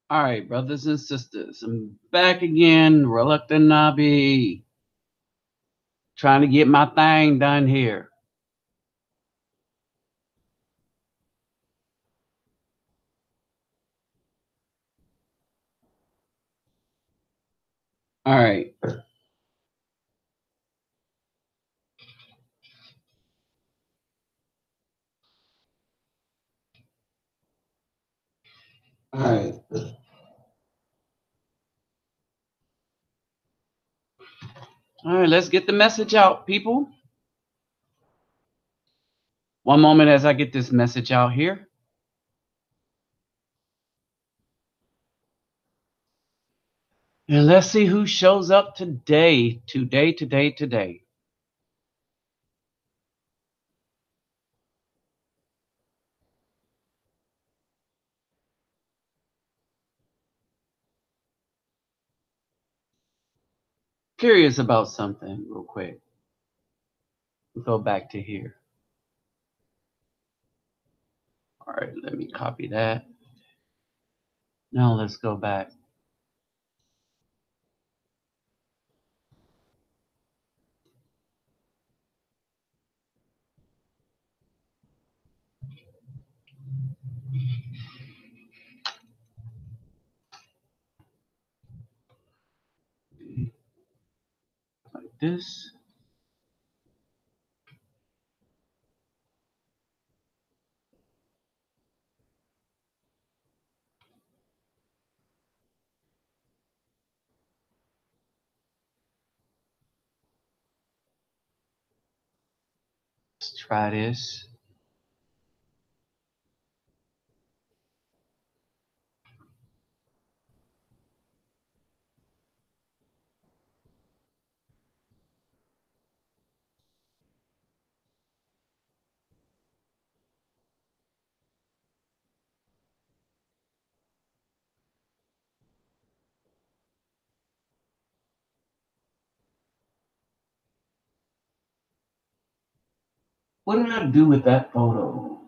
All right, brothers and sisters, I'm back again, reluctant Nabi, trying to get my thing done here. All right, all right, all right. Let's get the message out, people. One moment as I get this message out here, and let's see who shows up today. Today. Curious about something, real quick. We'll go back to here. All right, let me copy that. Now let's go back. Like this. Let's try this. What did I do with that photo?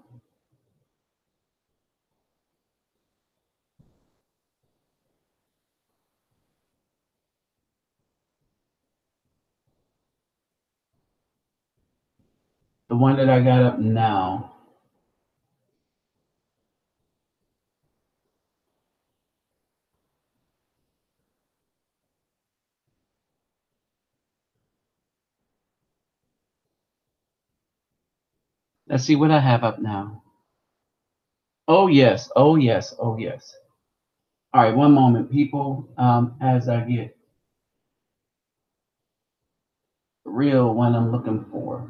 The one that I got up now. Let's see what I have up now. Oh yes, oh yes, oh yes. All right, one moment, people. As I get the real one I'm looking for.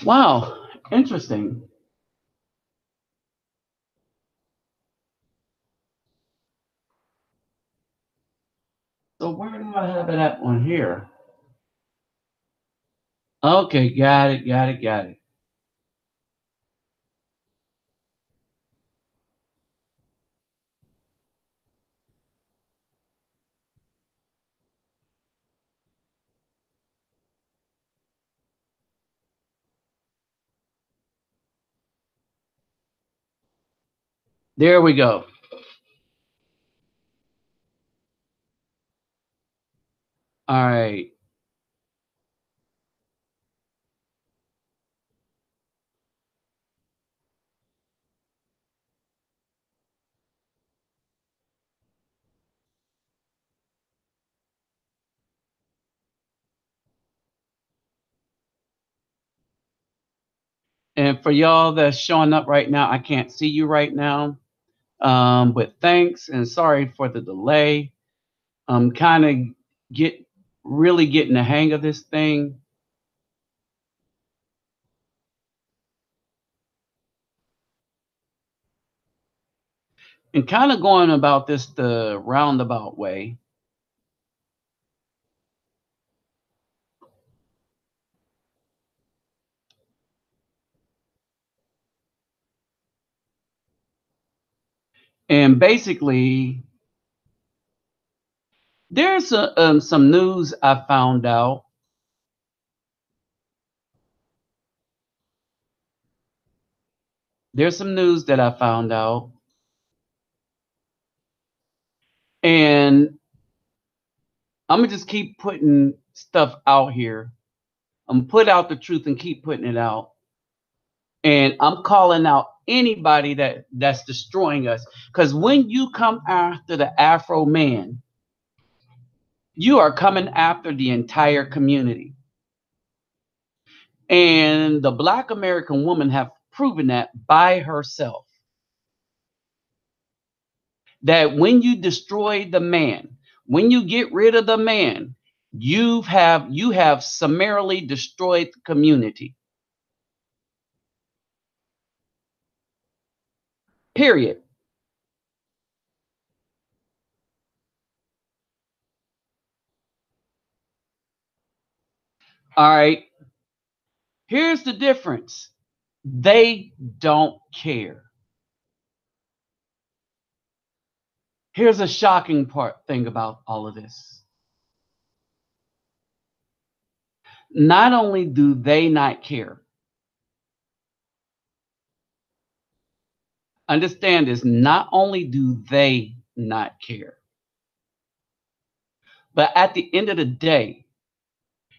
Wow, interesting. So where do I have it at on here? Okay, got it. There we go. All right. And for y'all that's showing up right now, I can't see you right now. But thanks and sorry for the delay. I'm kind of get really getting the hang of this thing and kind of going about this the roundabout way. And basically, there's some news I found out. There's some news that I found out. And I'm going to just keep putting stuff out here. I'm going to put out the truth and keep putting it out. And I'm calling out anybody that's destroying us. Because when you come after the Afro man, you are coming after the entire community. And the Black American woman have proven that by herself. That when you destroy the man, when you get rid of the man, you have summarily destroyed the community. Period. All right. Here's the difference. They don't care. Here's a shocking thing about all of this. Not only do they not care, understand this, not only do they not care, but at the end of the day,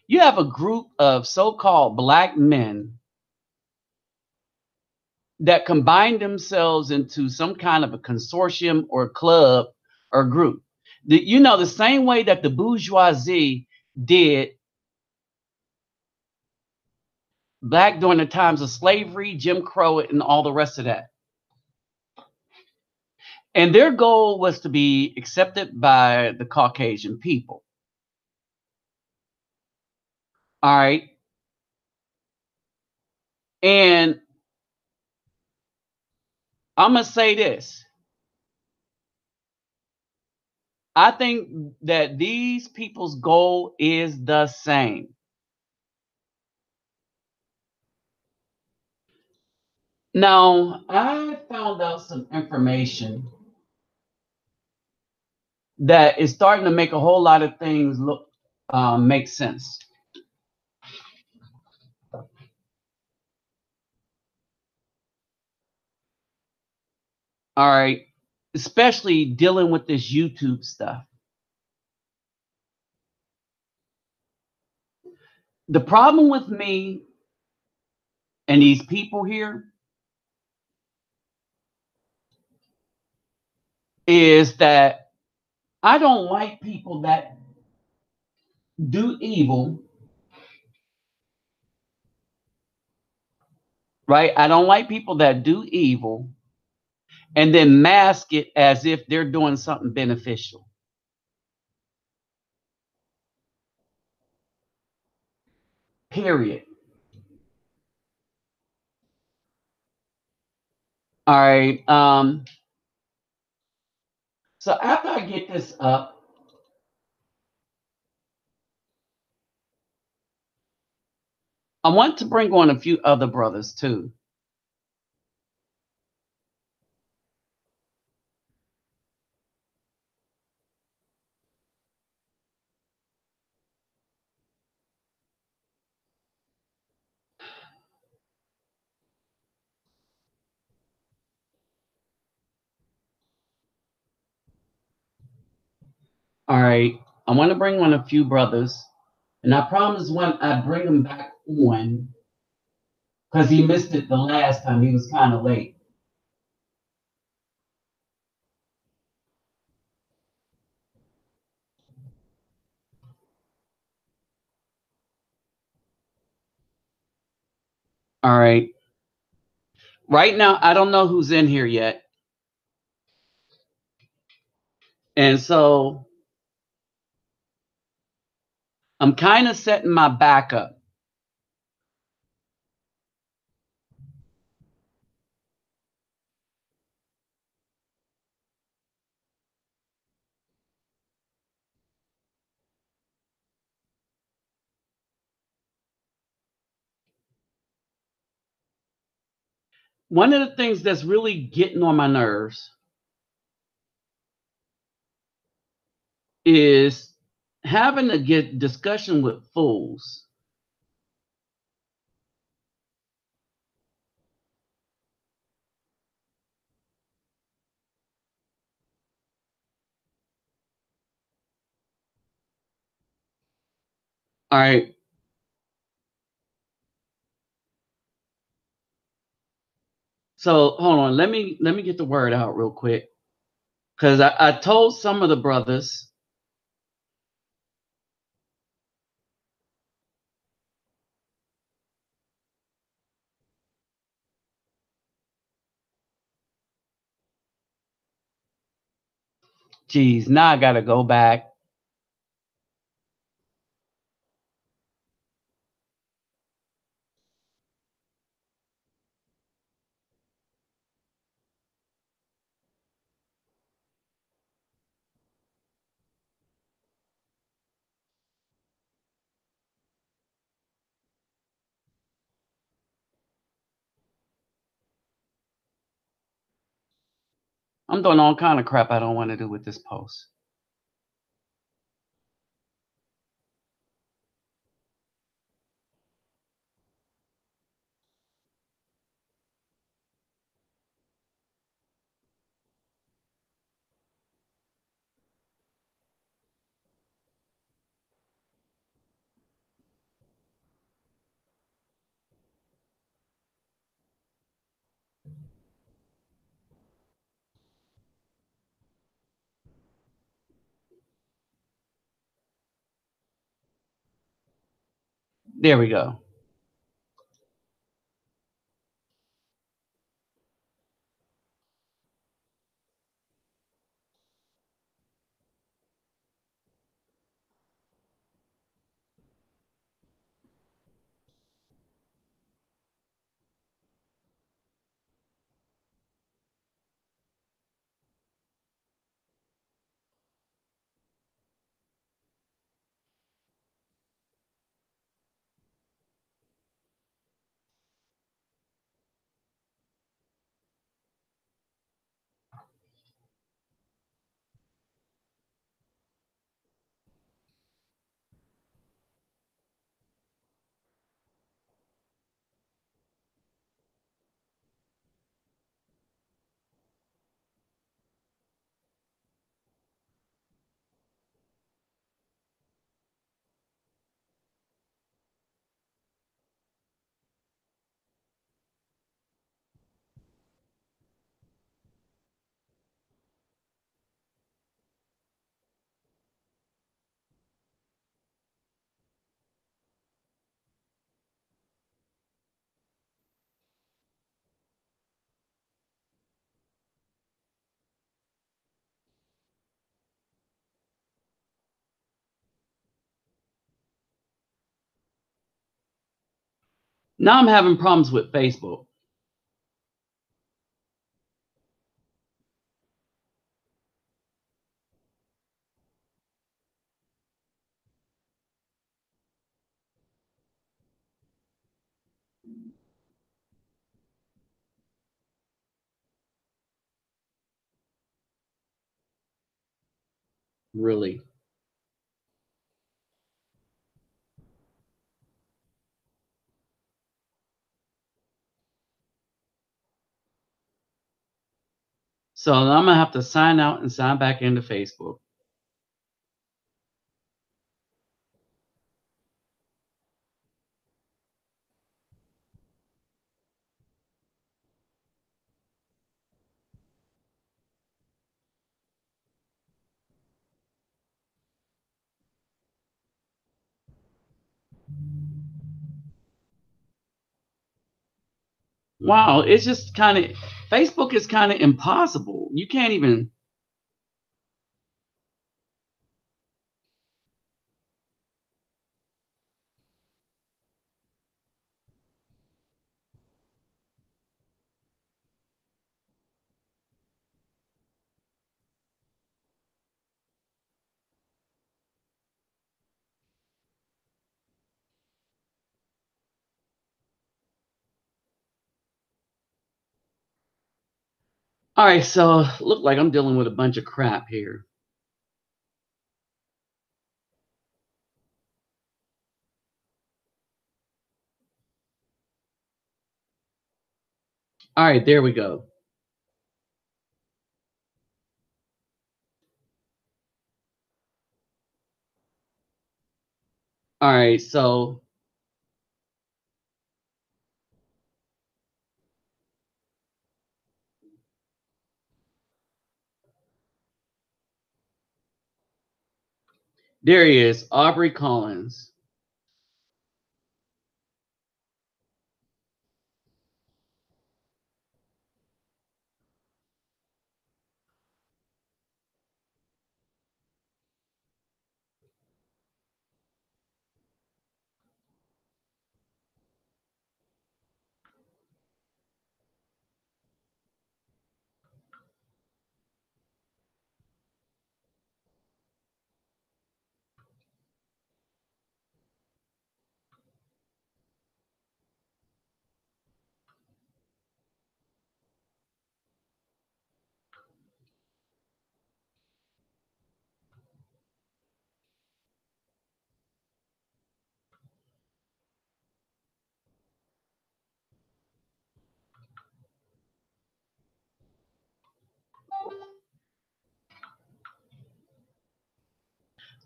you have a group of so-called Black men that combine themselves into some kind of a consortium or club or group. The same way that the bourgeoisie did back during the times of slavery, Jim Crow, and all the rest of that. And their goal was to be accepted by the Caucasian people. All right. And I'm going to say this. I think that these people's goal is the same. Now, I found out some information that is starting to make a whole lot of things make sense. All right, especially dealing with this YouTube stuff. The problem with me and these people here is that I don't like people that do evil, right? I don't like people that do evil and then mask it as if they're doing something beneficial. Period. All right. So after I get this up, I want to bring on a few other brothers too. All right. I want to bring on a few brothers. And I promise when I bring him back on, because he missed it the last time, he was kind of late. All right. Right now, I don't know who's in here yet. And so I'm kind of setting my back up. One of the things that's really getting on my nerves is having a get discussion with fools. All right. So hold on. Let me get the word out real quick. Because I told some of the brothers, geez, now I gotta go back. I'm doing all kind of crap I don't want to do with this post. There we go. Now I'm having problems with Facebook. Really. So I'm gonna have to sign out and sign back into Facebook. Wow, it's just kind of Facebook is kind of impossible. You can't even. All right, so look like I'm dealing with a bunch of crap here. All right, there we go. All right, so there he is, Aubrey Collins.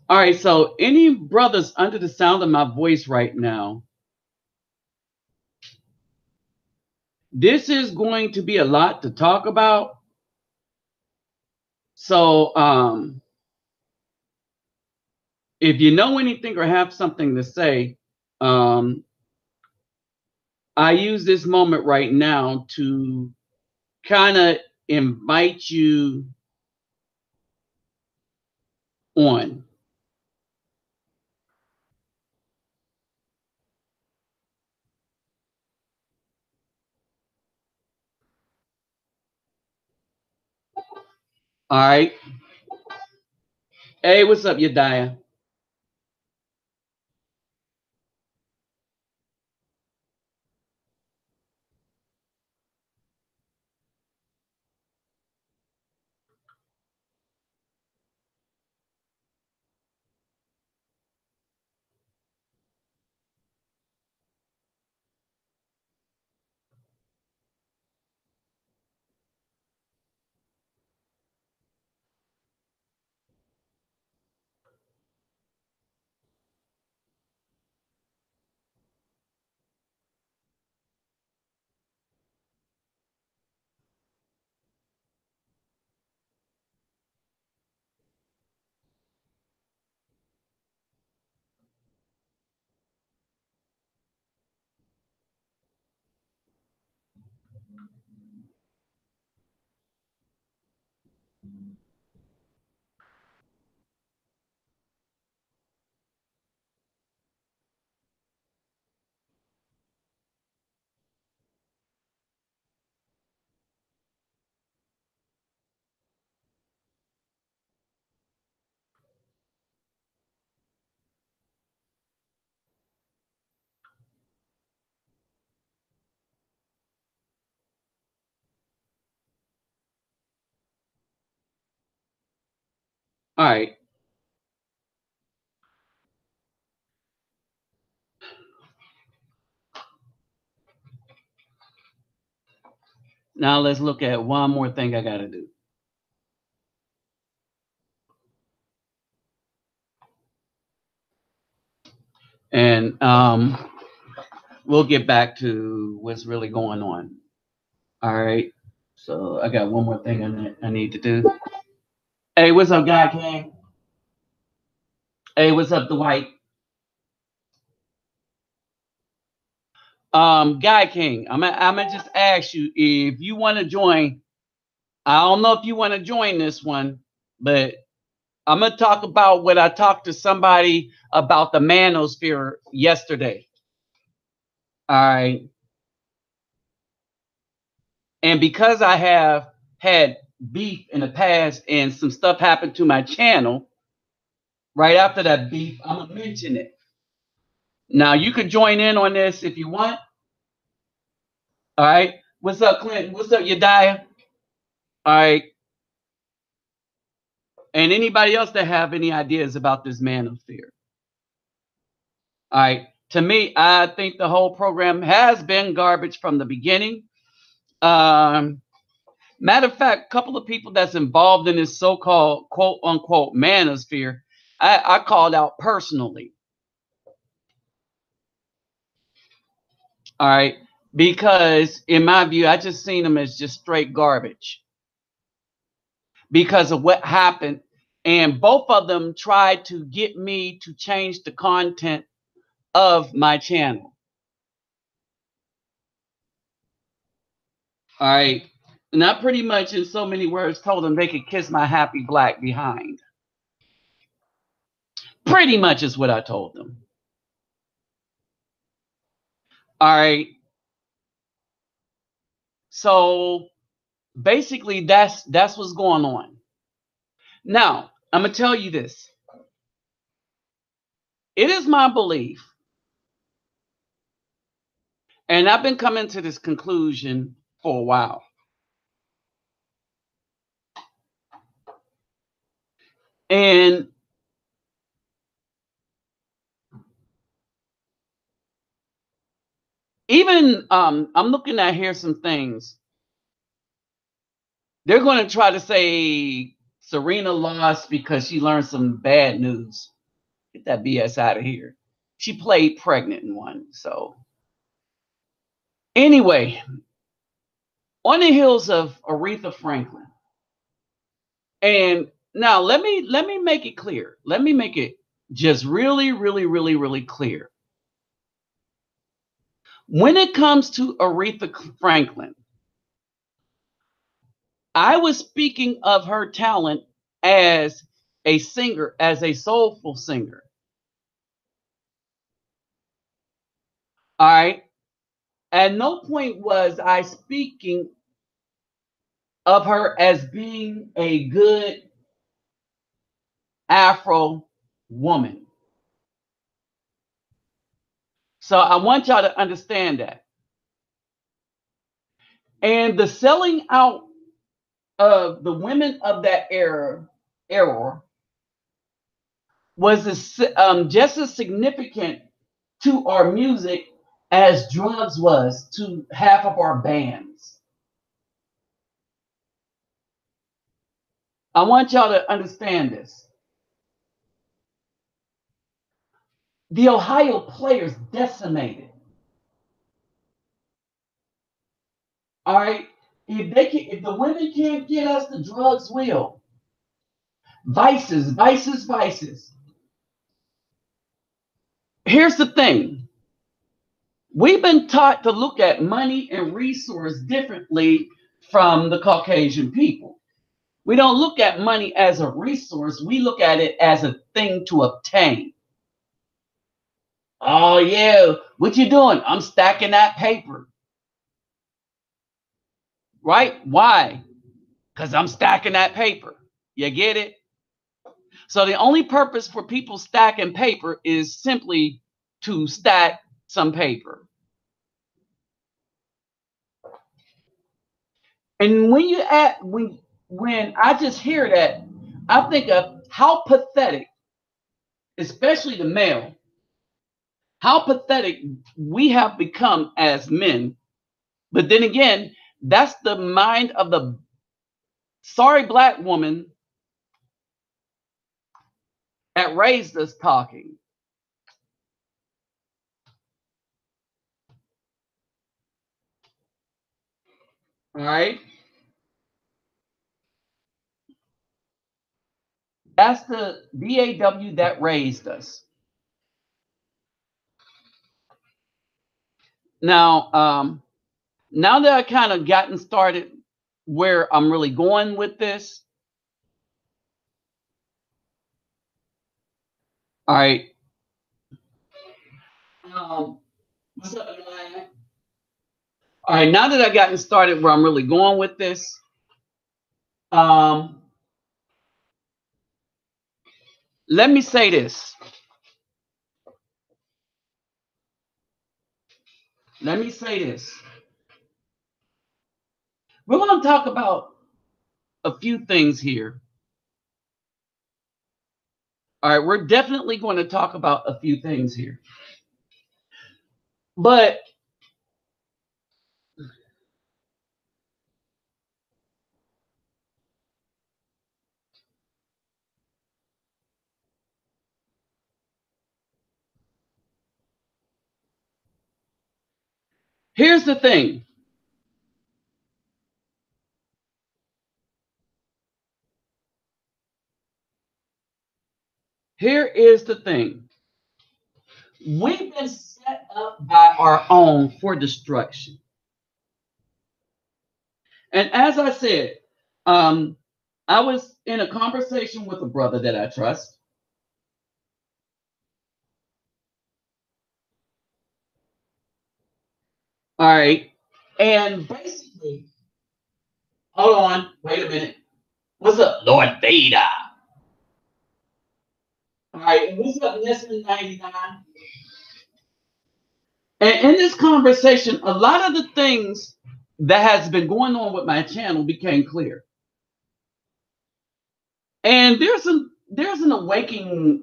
All right, so any brothers under the sound of my voice right now, this is going to be a lot to talk about. So, if you know anything or have something to say, um, I use this moment right now to kind of invite you on. All right. Hey, what's up, Yediah? All right. Now let's look at one more thing I got to do. And we'll get back to what's really going on. All right. So I got one more thing I need to do. Hey, what's up, Guy King? Hey, what's up, Dwight? Guy King, I'm gonna just ask you if you want to join. I don't know if you want to join this one, but I'm gonna talk about what I talked to somebody about the Manosphere yesterday. All right, and because I have had beef in the past and some stuff happened to my channel, right after that beef, I'm gonna mention it. Now you can join in on this if you want. All right. What's up, Clint? What's up, Yediah? All right. And anybody else that have any ideas about this Manosphere? All right. To me, I think the whole program has been garbage from the beginning. Matter of fact, a couple of people that's involved in this so-called quote unquote manosphere, I called out personally. All right. Because in my view, I just seen them as just straight garbage because of what happened. And both of them tried to get me to change the content of my channel. All right. And I pretty much, in so many words, told them they could kiss my happy black behind. Pretty much is what I told them. All right. So basically, that's what's going on. Now, I'm gonna tell you this. It is my belief, and I've been coming to this conclusion for a while. And even I'm looking at here some things. They're going to try to say Serena lost because she learned some bad news. Get that BS out of here. She played pregnant and won. So anyway, on the heels of Aretha Franklin, and now let me make it clear. Let me make it just really clear. When it comes to Aretha Franklin, I was speaking of her talent as a singer, as a soulful singer. All right. At no point was I speaking of her as being a good Afro woman. So I want y'all to understand that. And the selling out of the women of that era was just as significant to our music as drugs was to half of our bands. I want y'all to understand this. The Ohio Players decimated. All right. If the women can't get us, the drugs will. Vices. Here's the thing. We've been taught to look at money and resource differently from the Caucasian people. We don't look at money as a resource. We look at it as a thing to obtain. Oh yeah, what you doing? I'm stacking that paper. Right? Why? Because I'm stacking that paper. You get it? So the only purpose for people stacking paper is simply to stack some paper. And when I just hear that, I think of how pathetic, especially the male, how pathetic we have become as men. But then again, that's the mind of the sorry black woman that raised us talking. All right. That's the BAW that raised us. Now, now that I kind of gotten started where I'm really going with this, all right. What's up, Elias? All right, now that I've gotten started where I'm really going with this, um, let me say this. Let me say this. We're going to talk about a few things here. All right, we're definitely going to talk about a few things here. But Here's the thing. Here is the thing. We've been set up by our own for destruction. And as I said, um, I was in a conversation with a brother that I trust. All right. And basically, hold on, wait a minute. What's up, Lord Vader? All right, and what's up, Nestle 99? And in this conversation, a lot of the things that has been going on with my channel became clear. And there's an awakening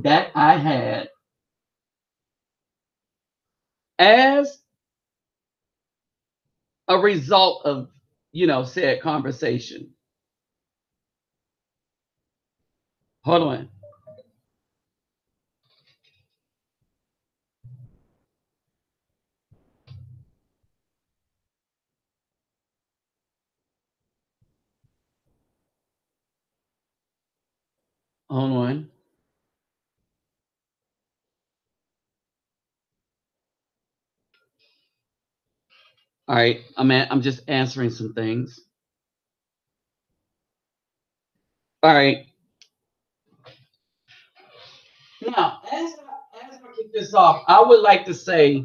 that I had as a result of said conversation. Hold on. Hold on. All right. I'm just answering some things. All right. Now, as I kick this off, I would like to say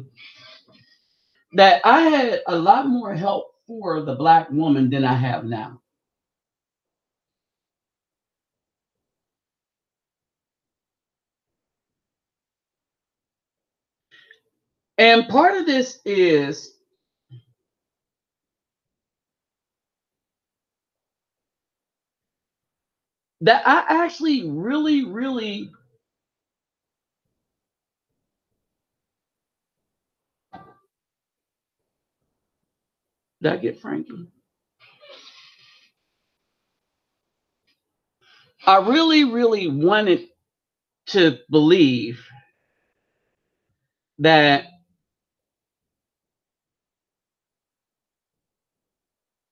that I had a lot more help for the black woman than I have now. And part of this is that I actually really, really did I get Frankie? I really, really wanted to believe that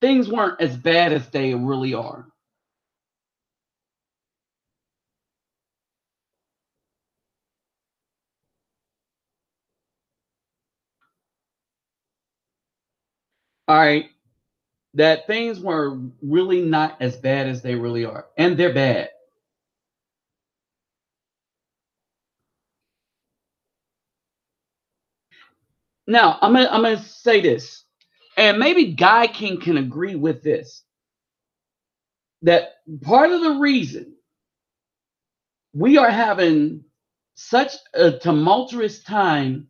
things weren't as bad as they really are. All right. That things were really not as bad as they really are. And they're bad. Now, I'm gonna say this, and maybe Guy King can agree with this. That part of the reason we are having such a tumultuous time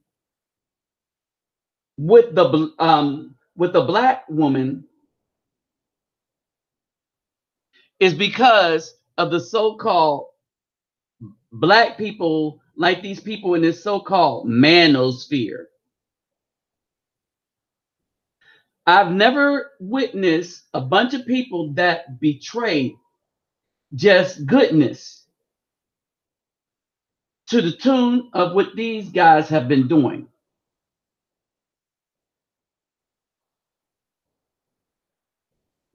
with the black woman is because of the so-called black people, like these people in this so-called manosphere. I've never witnessed a bunch of people that betray just goodness to the tune of what these guys have been doing.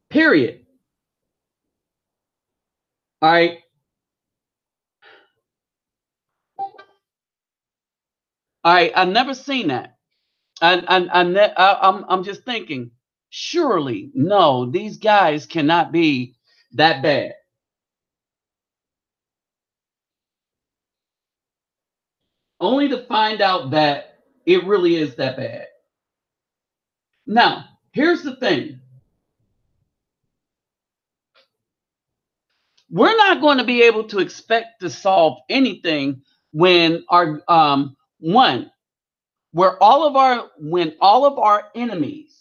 Period. All right. All right. I've never seen that. I'm just thinking, surely, no, these guys cannot be that bad. Only to find out that it really is that bad. Now, here's the thing. We're not going to be able to expect to solve anything when our one where all of our enemies,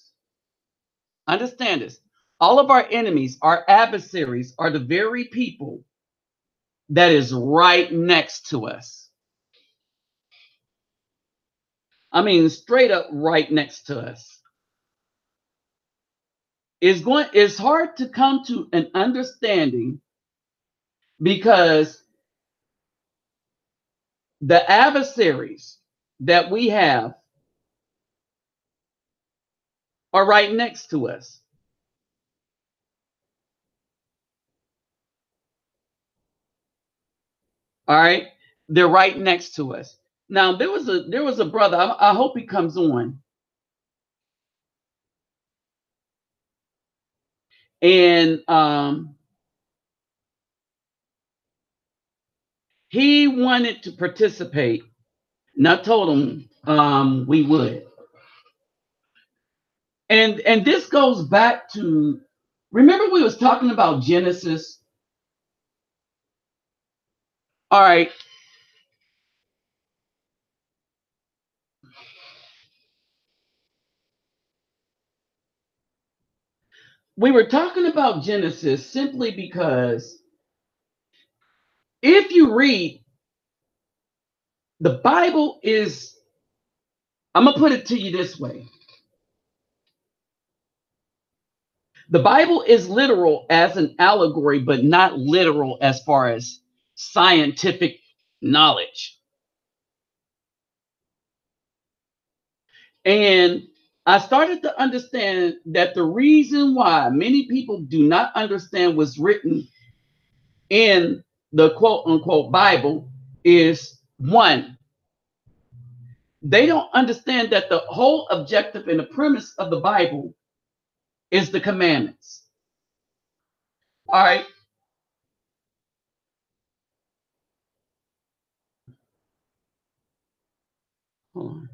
understand this, all of our enemies, our adversaries are the very people that is right next to us. I mean, straight up right next to us. It's hard to come to an understanding because the adversaries that we have are right next to us. All right, they're right next to us. Now there was a brother. I hope he comes on, and he wanted to participate, and I told him we would. And this goes back to, remember we was talking about Genesis. All right, we were talking about Genesis simply because if you read the Bible is, I'm gonna put it to you this way: the Bible is literal as an allegory, but not literal as far as scientific knowledge. And I started to understand that the reason why many people do not understand what's written in the quote unquote Bible is one, they don't understand that the whole objective and the premise of the Bible is the commandments. All right. Hold on.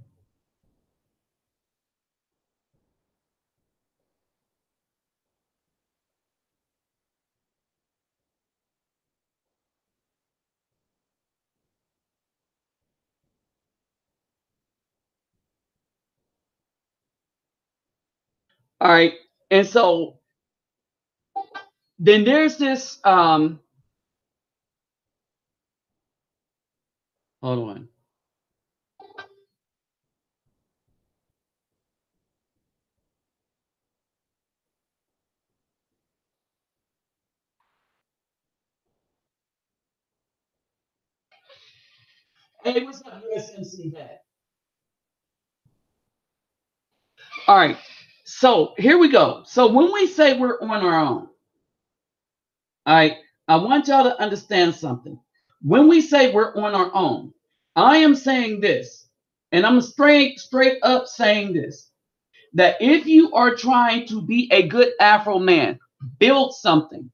All right. And so then there's this hold on. Hey, what's up, USMC Vet? All right. So here we go. So when we say we're on our own, all right, I want y'all to understand something. When we say we're on our own, I am saying this, and I'm straight up saying this, that if you are trying to be a good Afro man, build something,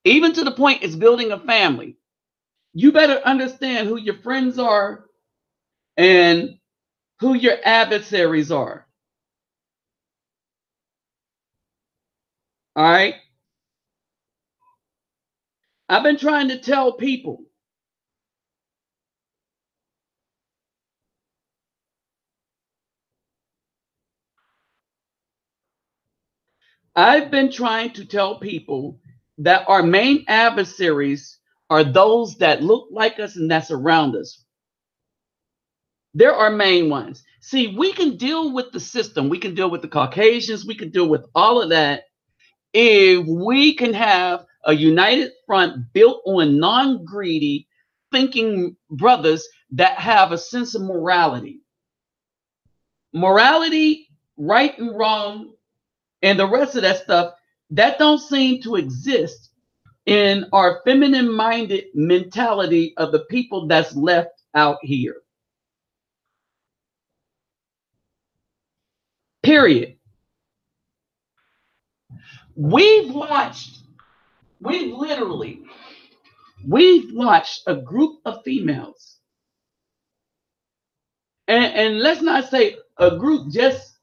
even to the point it's building a family, you better understand who your friends are and who your adversaries are. All right. I've been trying to tell people, I've been trying to tell people that our main adversaries are those that look like us and that surround us. They're our main ones. See, we can deal with the system, we can deal with the Caucasians, we can deal with all of that if we can have a united front built on non greedy, thinking brothers that have a sense of morality. Morality, right and wrong, and the rest of that stuff, that don't seem to exist in our feminine minded mentality of the people that's left out here. Period. We've watched, we've literally, we've watched a group of females, and let's not say a group, just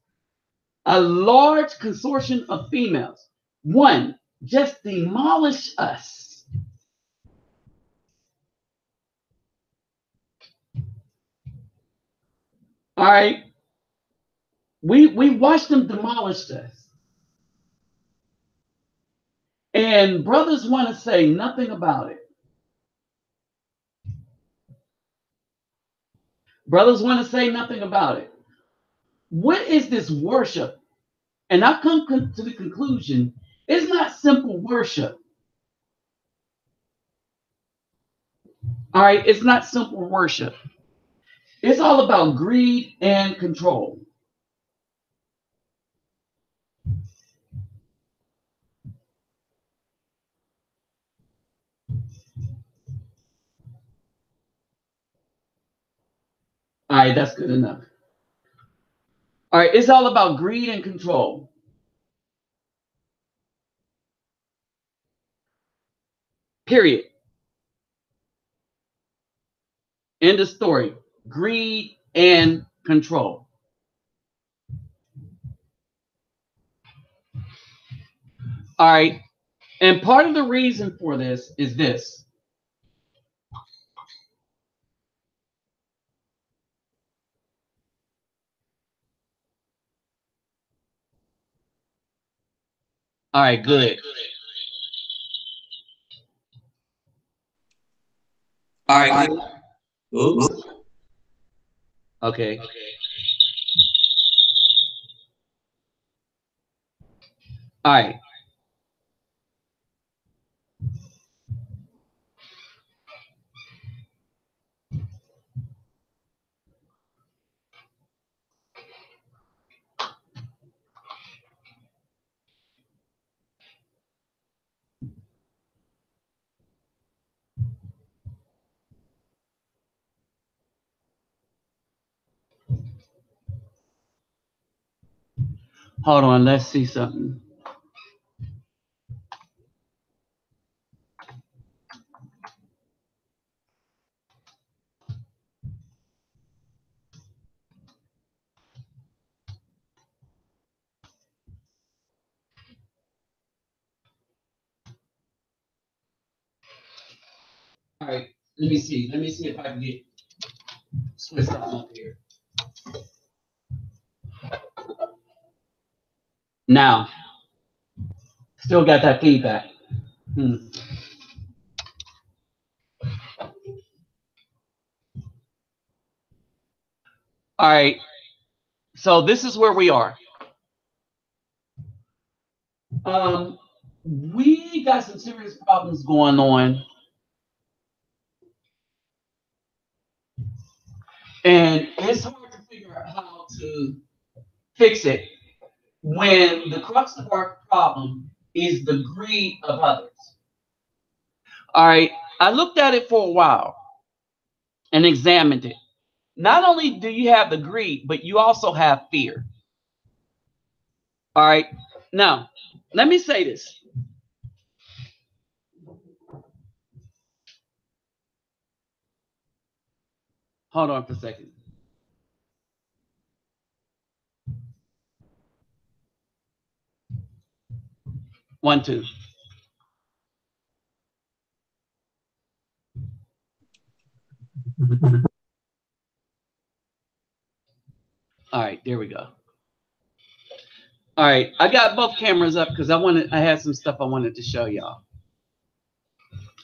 a large consortium of females. One, just demolish us. All right. We watched them demolish us. And brothers want to say nothing about it. Brothers want to say nothing about it. What is this worship? And I've come to the conclusion it's not simple worship. All right, it's not simple worship. It's all about greed and control. All right, that's good enough. All right, it's all about greed and control. Period. End of story. Greed and control. All right. And part of the reason for this is this. All right, good. All All right. right. Oops. Okay. All right. Hold on. Let's see something. All right. Let me see. Let me see if I can get switch something up here. Now, still got that feedback. Hmm. All right. So this is where we are. Um, we got some serious problems going on, and it's hard to figure out how to fix it when the crux of our problem is the greed of others. All right. I looked at it for a while and examined it. Not only do you have the greed, but you also have fear. All right. Now, let me say this. Hold on for a second. One, two. All right, there we go. All right, I got both cameras up because I had some stuff I wanted to show y'all.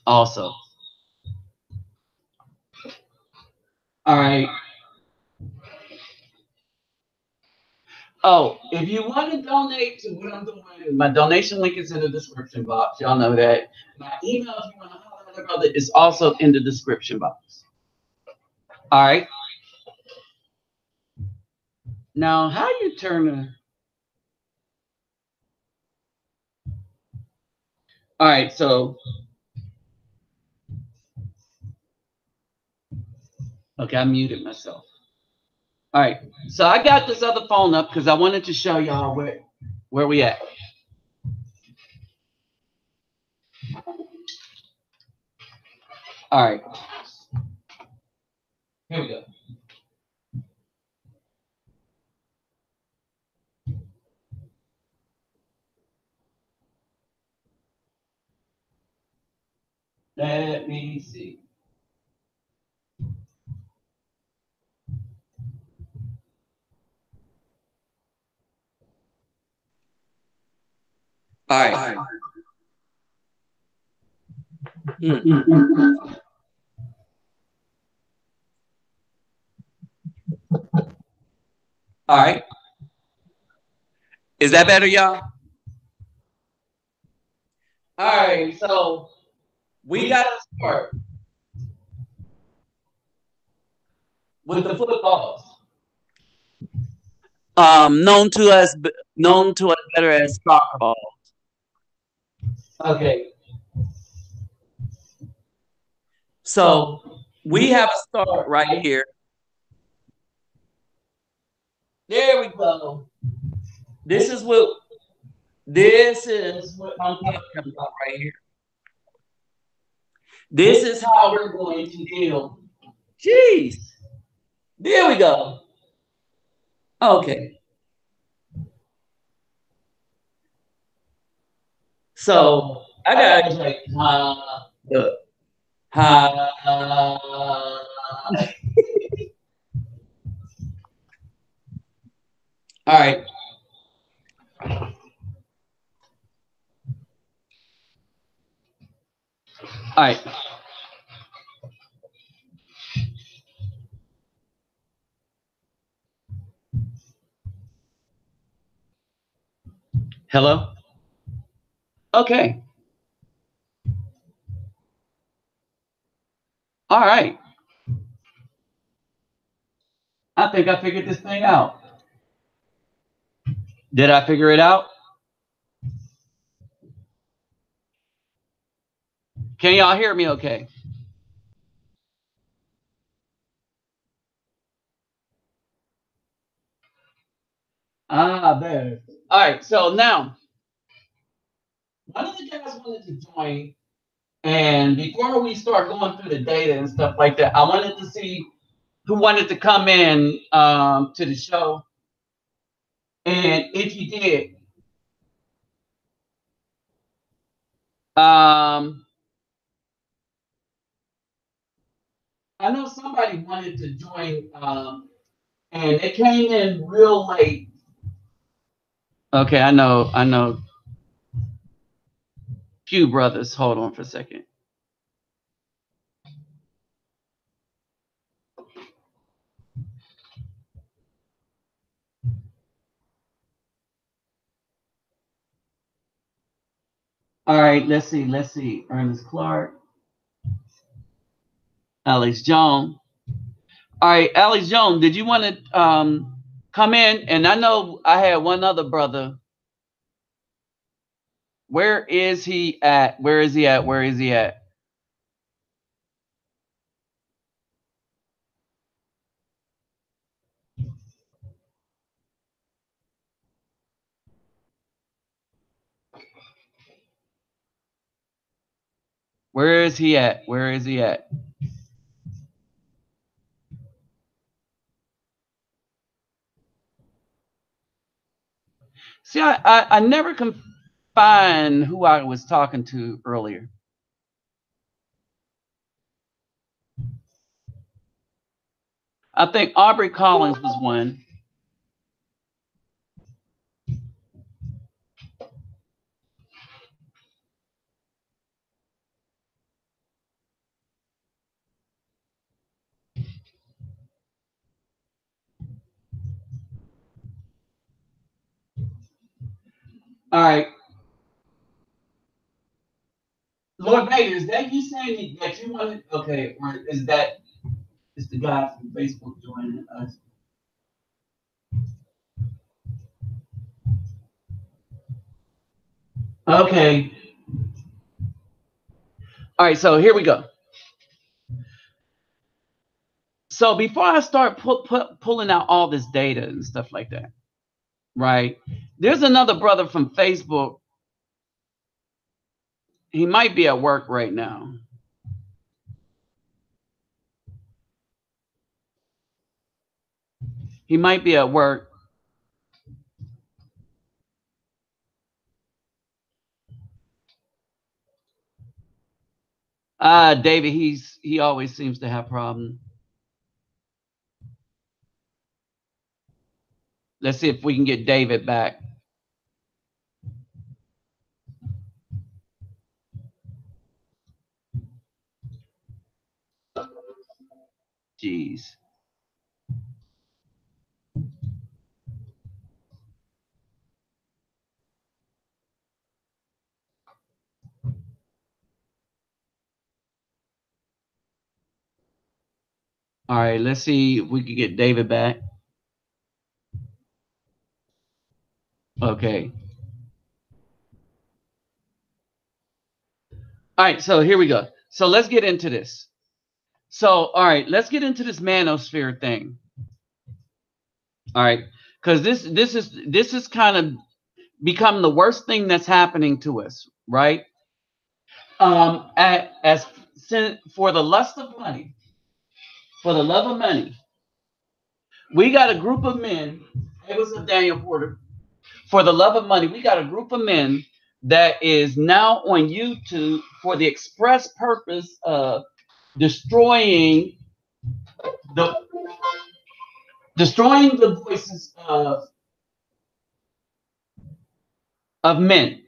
Also, all right. Oh, if you want to donate to what I'm doing, my donation link is in the description box. Y'all know that. My email, if you want to holler about it, is also in the description box. All right. Now, how you turn the? All right, so okay, I muted myself. All right, so I got this other phone up because I wanted to show y'all where we at. All right, here we go. Let me see. All All right. right. Hmm. All All right. right. Is that better, y'all? All All right. right. So We we got got to start. with the footballs. Known to us, known to us better as soccer ball. Okay. So we have a start right here. There we go. This is what I'm talking about right here. This This is is how we're going to deal. jeez. There we go. Okay. So So I I got got like the uh, all all right. right. All right. Hello. Okay. All right. I think I figured this thing out. Did I figure it out? Can y'all hear me okay? There. All right. So now, one of the guys wanted to join, and before we start going through the data and stuff like that, I wanted to see who wanted to come in to the show. And if you did, um, I know somebody wanted to join, and they came in real late. Okay, I know. Few brothers. Hold on for a second. All right, let's see. Let's see. Ernest Clark, Alex Jones. All right, Alex Jones, did you want to come in? And I know I had one other brother. Where is he at? Where is he at? Where is he at? Where is he at? Where is he at? See, I never can find who I was talking to earlier. I think Aubrey Collins was one. All right. Lord Vader, is that you saying that you wanted? Okay, or is that is the guy from Facebook joining us? Okay. All right, so here we go. So before I start pulling out all this data and stuff like that, right? There's another brother from Facebook. He might be at work right now. He might be at work. David, he always seems to have problems. Let's see if we can get David back. Jeez. All right, let's see if we can get David back. Okay. All right, so here we go. So let's get into this. So, all right, let's get into this manosphere thing. All right, because this is kind of become the worst thing that's happening to us, right? As for the lust of money, for the love of money, we got a group of men. Hey, what's up, Daniel Porter? For the love of money, we got a group of men that is now on YouTube for the express purpose of destroying the voices of men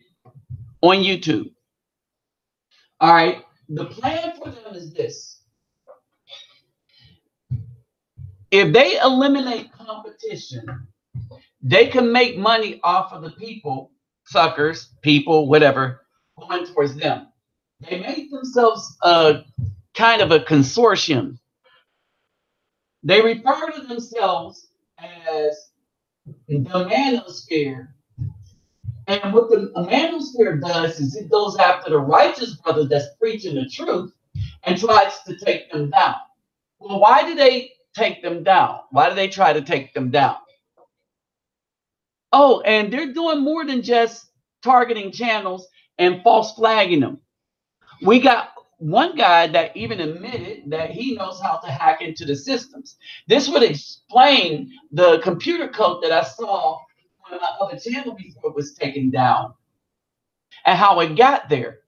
on YouTube. All right. The plan for them is this: if they eliminate competition, they can make money off of the people, suckers, people, whatever, going towards them. They make themselves a kind of a consortium. They refer to themselves as the Manosphere. And what the Manosphere does is it goes after the righteous brother that's preaching the truth and tries to take them down. Well, why do they take them down? Why do they try to take them down? Oh, and they're doing more than just targeting channels and false flagging them. We got one guy that even admitted that he knows how to hack into the systems. This would explain the computer code that I saw on my other channel before it was taken down and how it got there.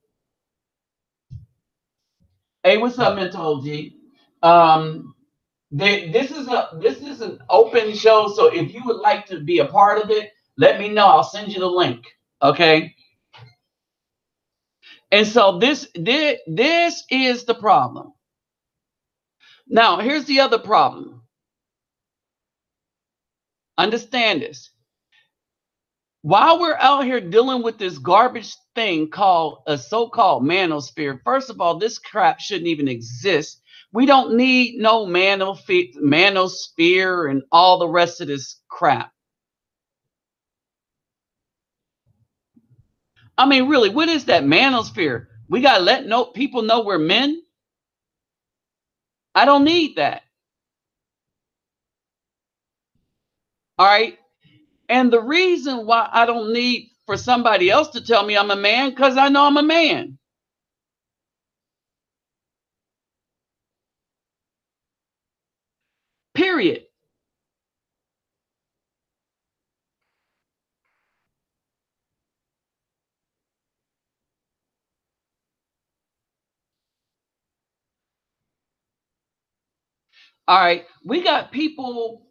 Hey, what's up, Mental OG? This is an open show, so if you would like to be a part of it, let me know. I'll send you the link. Okay. And so this is the problem. Now, here's the other problem. Understand this. While we're out here dealing with this garbage thing called a so-called manosphere, first of all, this crap shouldn't even exist. We don't need no manosphere and all the rest of this crap. I mean, really, what is that manosphere? We gotta let people know we're men. I don't need that. All right. And the reason why I don't need for somebody else to tell me I'm a man, because I know I'm a man. Period. All right. We got people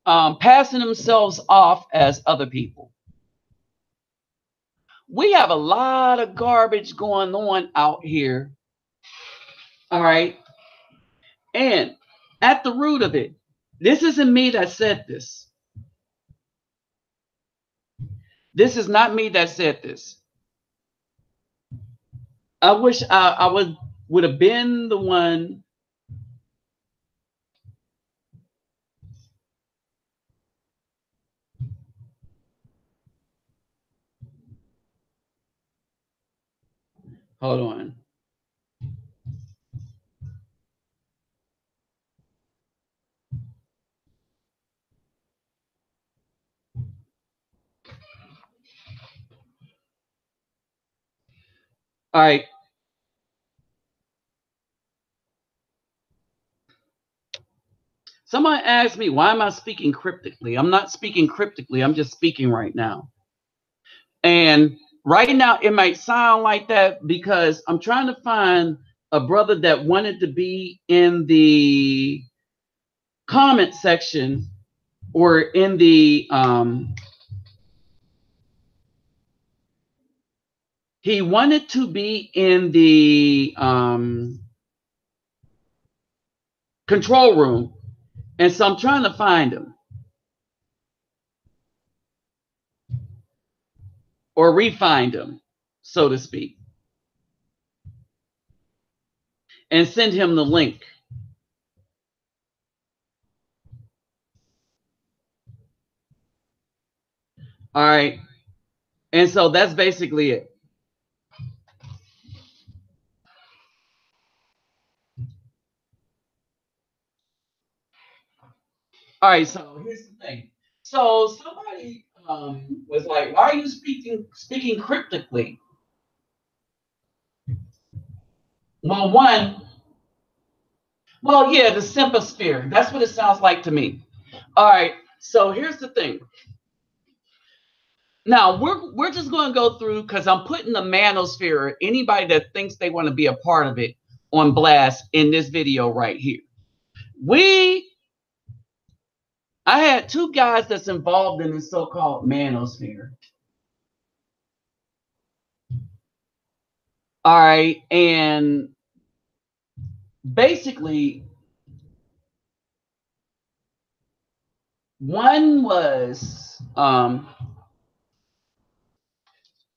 passing themselves off as other people. We have a lot of garbage going on out here. All right. And at the root of it, this isn't me that said this. This is not me that said this. I wish I would have been the one. Hold on. All right. Someone asked me, why am I speaking cryptically? I'm not speaking cryptically. I'm just speaking right now. And right now, it might sound like that because I'm trying to find a brother that wanted to be in the comment section or in the he wanted to be in the control room, and so I'm trying to find him or re-find him, so to speak, and send him the link. All right. And so that's basically it. All right. So here's the thing. So somebody was like, "Why are you speaking cryptically?" Well, yeah, the Sympasphere. That's what it sounds like to me. All right. So here's the thing. Now we're just going to go through because I'm putting the Manosphere. Anybody that thinks they want to be a part of it on blast in this video right here. I had two guys that's involved in the so-called Manosphere. All right, and basically, one was, and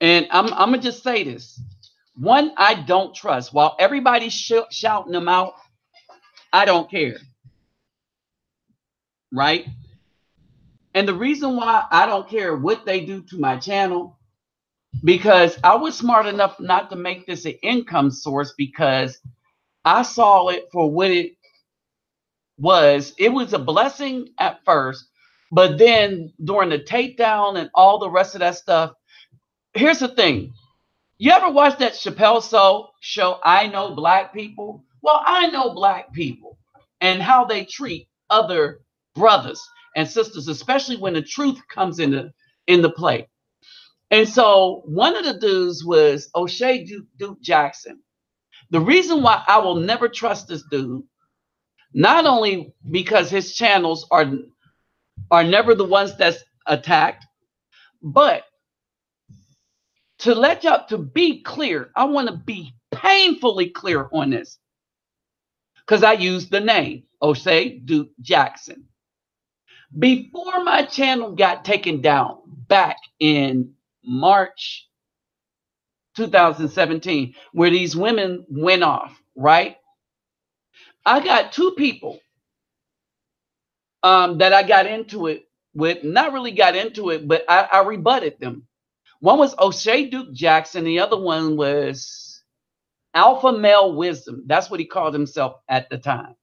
I'm gonna just say this: one I don't trust. While everybody's shouting them out, I don't care, right? And the reason why I don't care what they do to my channel, because I was smart enough not to make this an income source because I saw it for what it was. It was a blessing at first, but then during the takedown and all the rest of that stuff, here's the thing. You ever watch that Chappelle show, I Know Black People? Well, I know black people and how they treat other brothers and sisters, especially when the truth comes into play. And so one of the dudes was O'Shea Duke Jackson. The reason why I will never trust this dude, not only because his channels are never the ones that's attacked, but to be clear, I want to be painfully clear on this because I used the name O'Shea Duke Jackson. Before my channel got taken down back in March 2017, where these women went off, right? I got two people that I got into it with, not really got into it, but I rebutted them. One was O'Shea Duke Jackson. The other one was Alpha Male Wisdom. That's what he called himself at the time.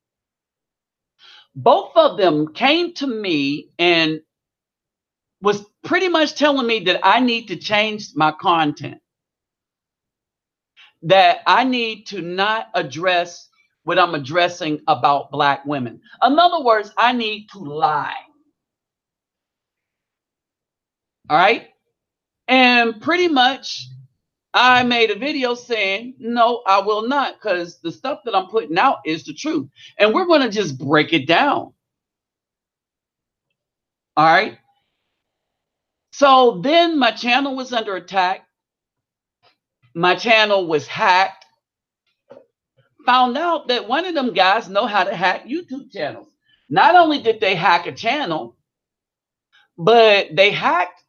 Both of them came to me and was pretty much telling me that I need to change my content, that I need to not address what I'm addressing about black women. In other words, I need to lie. All right. And pretty much I made a video saying, no, I will not, because the stuff that I'm putting out is the truth. And we're going to just break it down. All right. So then my channel was under attack. My channel was hacked. Found out that one of them guys know how to hack YouTube channels. Not only did they hack a channel, but they hacked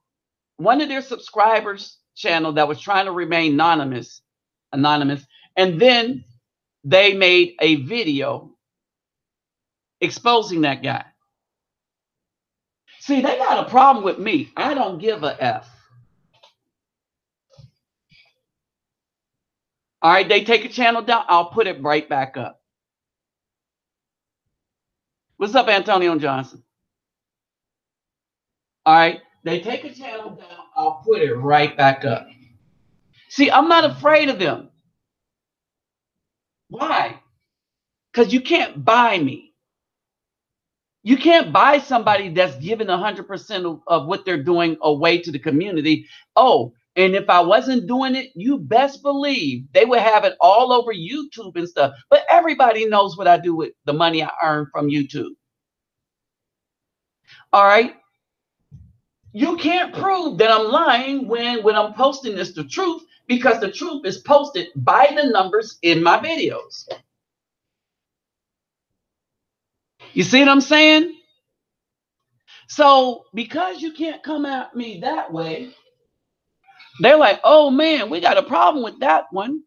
one of their subscribers' channel that was trying to remain anonymous. And then they made a video exposing that guy. See, they got a problem with me. I don't give a F. All right, they take a channel down, I'll put it right back up. What's up, Antonio Johnson? All right, they take a channel down, I'll put it right back up. See, I'm not afraid of them. Why? Because you can't buy me. You can't buy somebody that's giving 100% of what they're doing away to the community. Oh, and if I wasn't doing it, you best believe they would have it all over YouTube and stuff. But everybody knows what I do with the money I earn from YouTube. All right. You can't prove that I'm lying when I'm posting this the truth, because the truth is posted by the numbers in my videos. You see what I'm saying? So because you can't come at me that way, they're like, oh man, we got a problem with that one.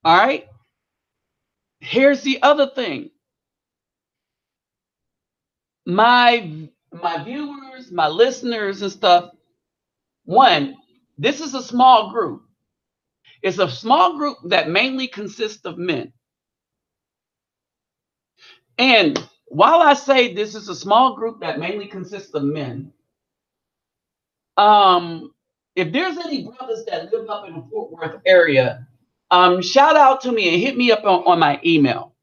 All right. Here's the other thing. My my viewers, my listeners, and stuff. One, this is a small group. It's a small group that mainly consists of men. And while I say this is a small group that mainly consists of men, um, if there's any brothers that live up in the Fort Worth area, shout out to me and hit me up on my email.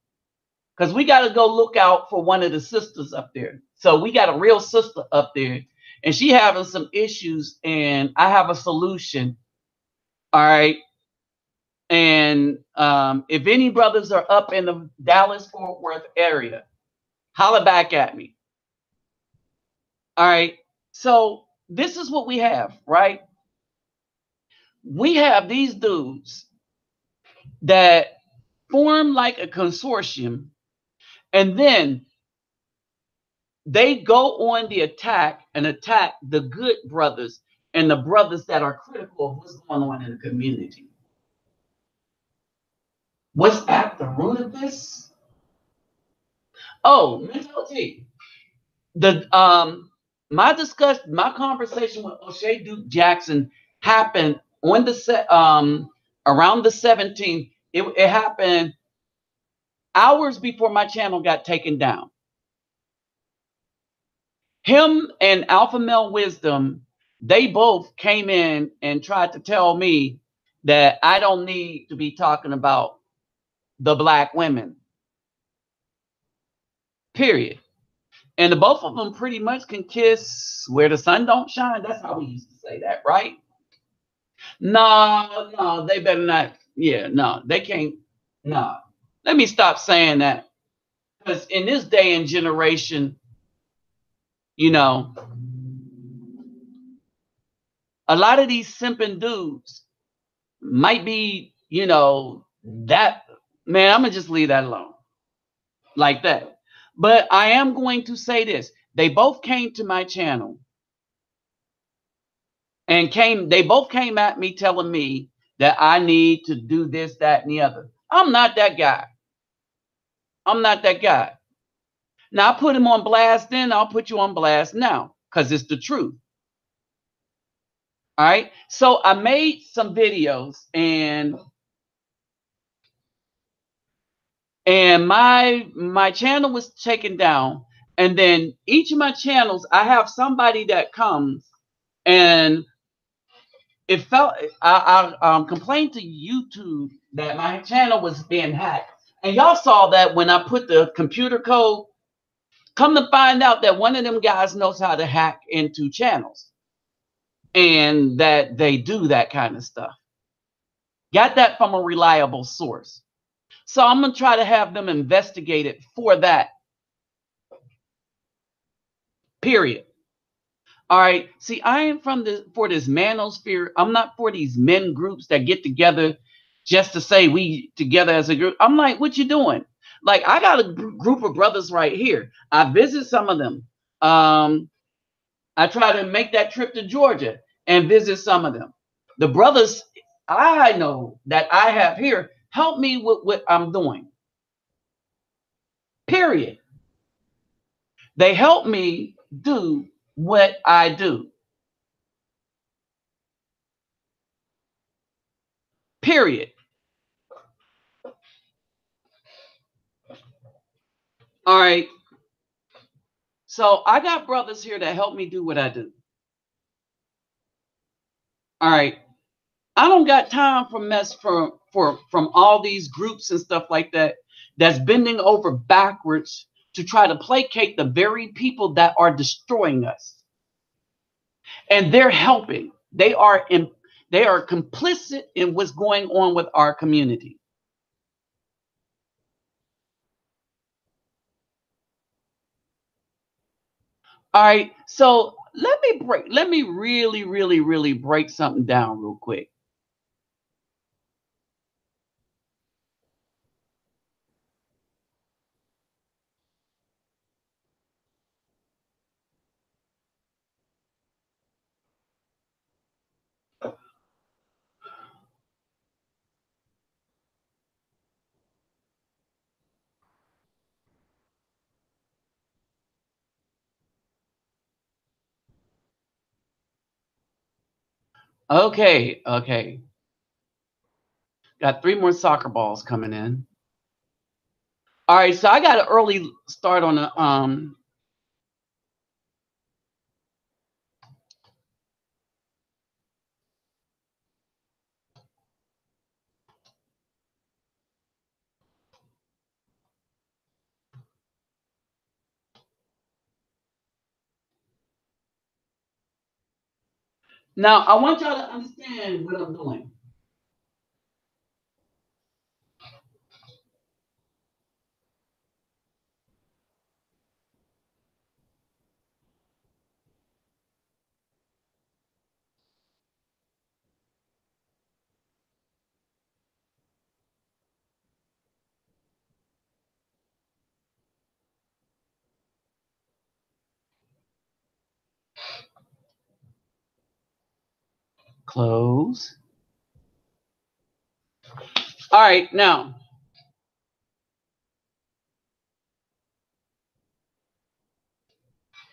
Because we got to go look out for one of the sisters up there. So we got a real sister up there, and she having some issues, and I have a solution. All right. And if any brothers are up in the Dallas Fort Worth area, holla back at me. All right. So this is what we have, right? We have these dudes that form like a consortium, and then they go on the attack and attack the good brothers and the brothers that are critical of what's going on in the community. What's at the root of this? Oh, mentality. The my conversation with O'Shea Duke Jackson happened on the around the 17th. It happened hours before my channel got taken down. Him and Alpha Male Wisdom, they both came in and tried to tell me that I don't need to be talking about the black women. Period. And the both of them pretty much can kiss where the sun don't shine. That's how we used to say that, right? No, no, they better not. Yeah, no, they can't. No. Let me stop saying that. Because in this day and generation, you know, a lot of these simping dudes might be, that man, I'm gonna just leave that alone like that. But I am going to say this. They both came to my channel and they both came at me telling me that I need to do this, that, and the other. I'm not that guy. I'm not that guy. Now I put him on blast then, I'll put you on blast now, because it's the truth. All right. So I made some videos and my channel was taken down, and then each of my channels I have somebody that comes, and it felt I complained to YouTube that my channel was being hacked, and y'all saw that when I put the computer code. Come to find out that one of them guys knows how to hack into channels, and that they do that kind of stuff. Got that from a reliable source. So I'm gonna try to have them investigated for that. Period. All right. See, I am for this manosphere. I'm not for these men groups that get together just to say we together as a group. I'm like, what you doing? Like, I got a group of brothers right here. I visit some of them. I try to make that trip to Georgia and visit some of them. The brothers I know that I have here help me with what I'm doing. Period. They help me do what I do. Period. All right. So I got brothers here that help me do what I do. All right. I don't got time for mess from all these groups and stuff like that that's bending over backwards to try to placate the very people that are destroying us. And they're helping. They are complicit in what's going on with our community. All right. So let me really, really, really break something down real quick. Okay, okay. Got 3 more soccer balls coming in. All right, so I got an early start on the Now I want y'all to understand what I'm doing. Close. All right, now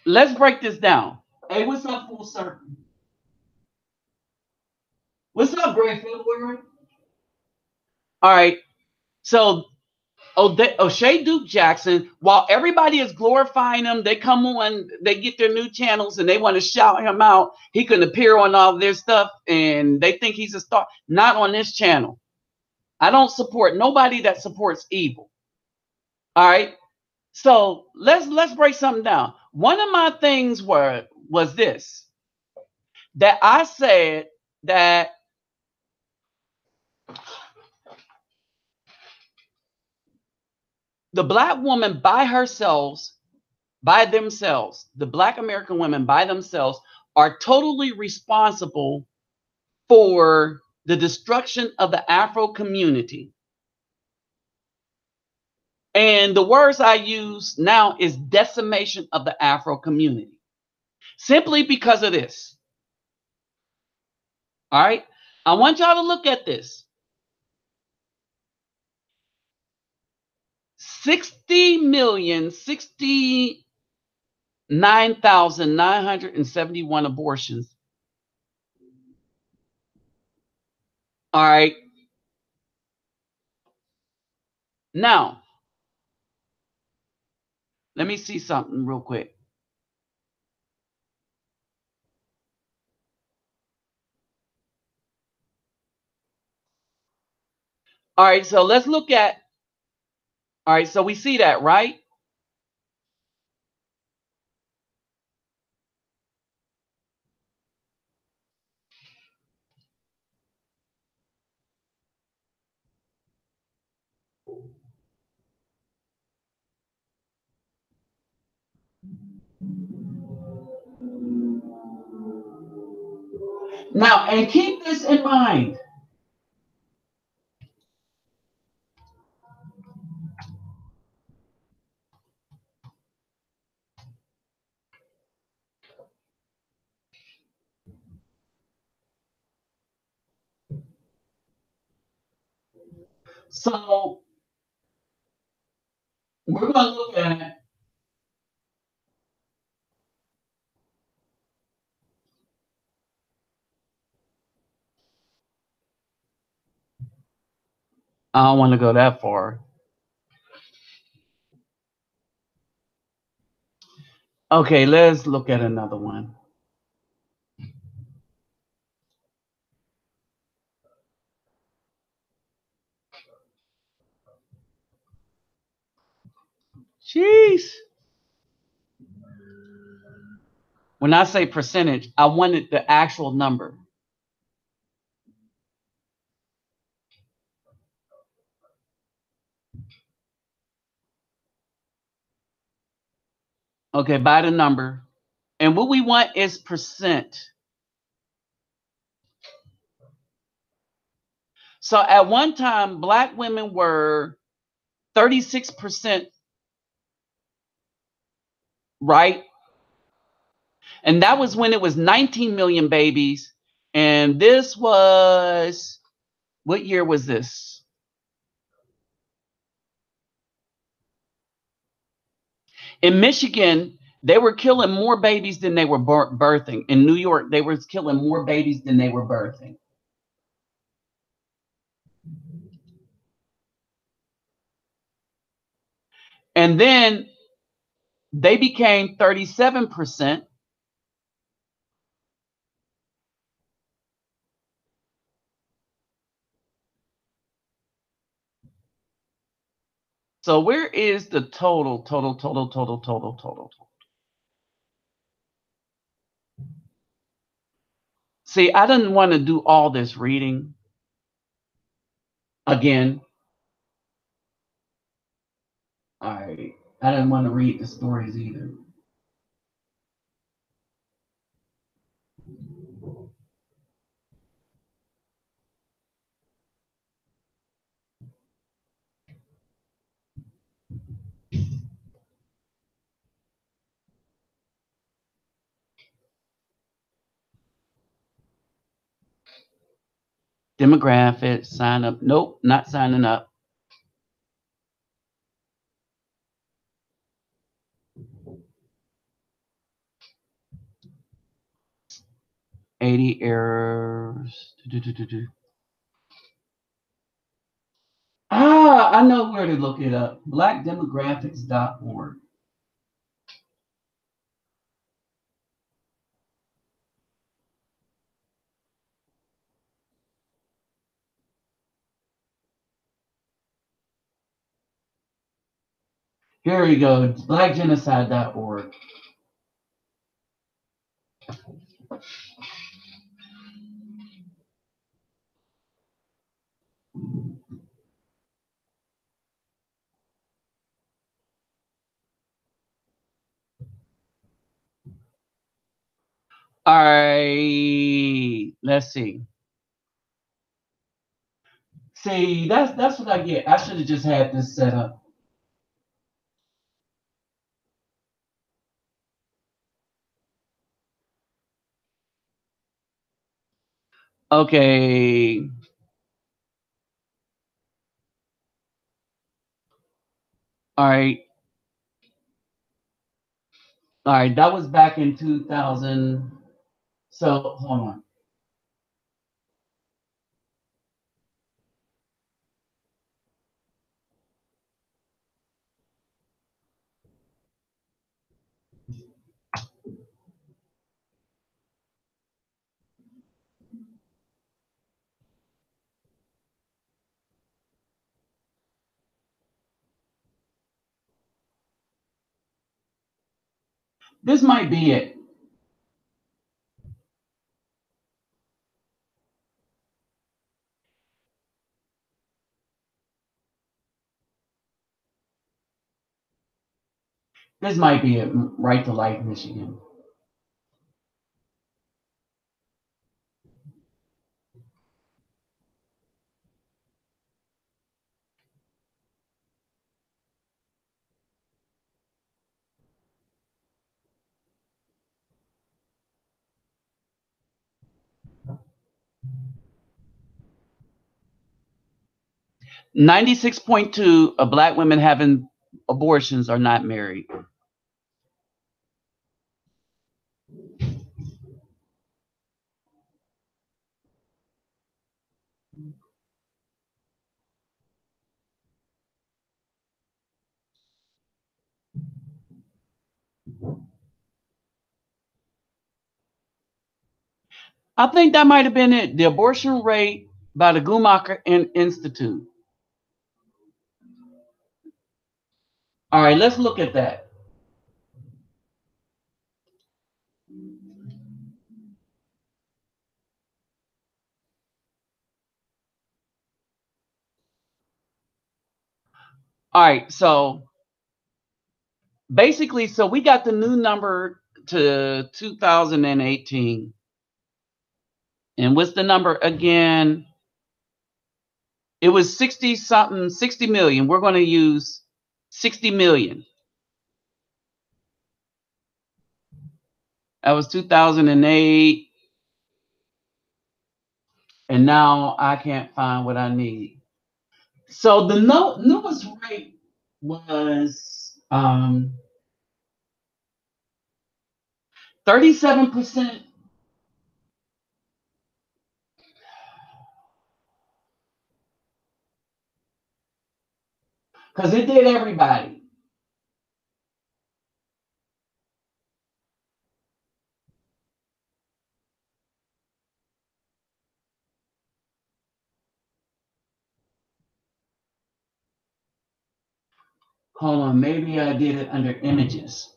let's break this down. Hey, what's up, Full Circle? What's up, Gray February? All right, so O'Shea Duke Jackson, while everybody is glorifying him, they come on, they get their new channels and they want to shout him out. He can appear on all their stuff and they think he's a star. Not on this channel. I don't support nobody that supports evil. All right. So let's break something down. One of my things was this, that I said that the black woman by themselves, the black American women by themselves are totally responsible for the destruction of the Afro community. And the words I use now is decimation of the Afro community. Simply because of this. All right. I want y'all to look at this. 60,069,971 abortions. All right. Now, let me see something real quick. All right, so let's look at, all right, so we see that, right? Now, and keep this in mind. So we're going to look at I don't want to go that far. Okay, let's look at another one. Jeez. When I say percentage, I wanted the actual number. Okay, by the number. And what we want is percent. So at one time, black women were 36%, right? And that was when it was 19 million babies. And this was, what year was this? In Michigan, They were killing more babies than they were birthing. In New York, they were killing more babies than they were birthing. And then they became 37%. So where is the total? See, I didn't want to do all this reading again. I didn't want to read the stories either. Demographics, sign up. Nope, not signing up. $80 errors. I know where to look it up. Blackdemographics.org. Here we go. Blackgenocide.org. All right. Let's see. See, that's what I get. I should have just had this set up. Okay. All right. All right. That was back in 2000. So hold on. This might be it. This might be it. Right to Life, Michigan. $96.2 of black women having abortions are not married. I think that might have been it. The abortion rate by the Gumacher Institute. All right, let's look at that. All right, so basically, so we got the new number to 2018. And what's the number again? It was 60 something, 60 million. We're going to use 60 million. That was 2008. And now I can't find what I need. So the newest rate was 37%. Because it did everybody. Hold on, maybe I did it under images.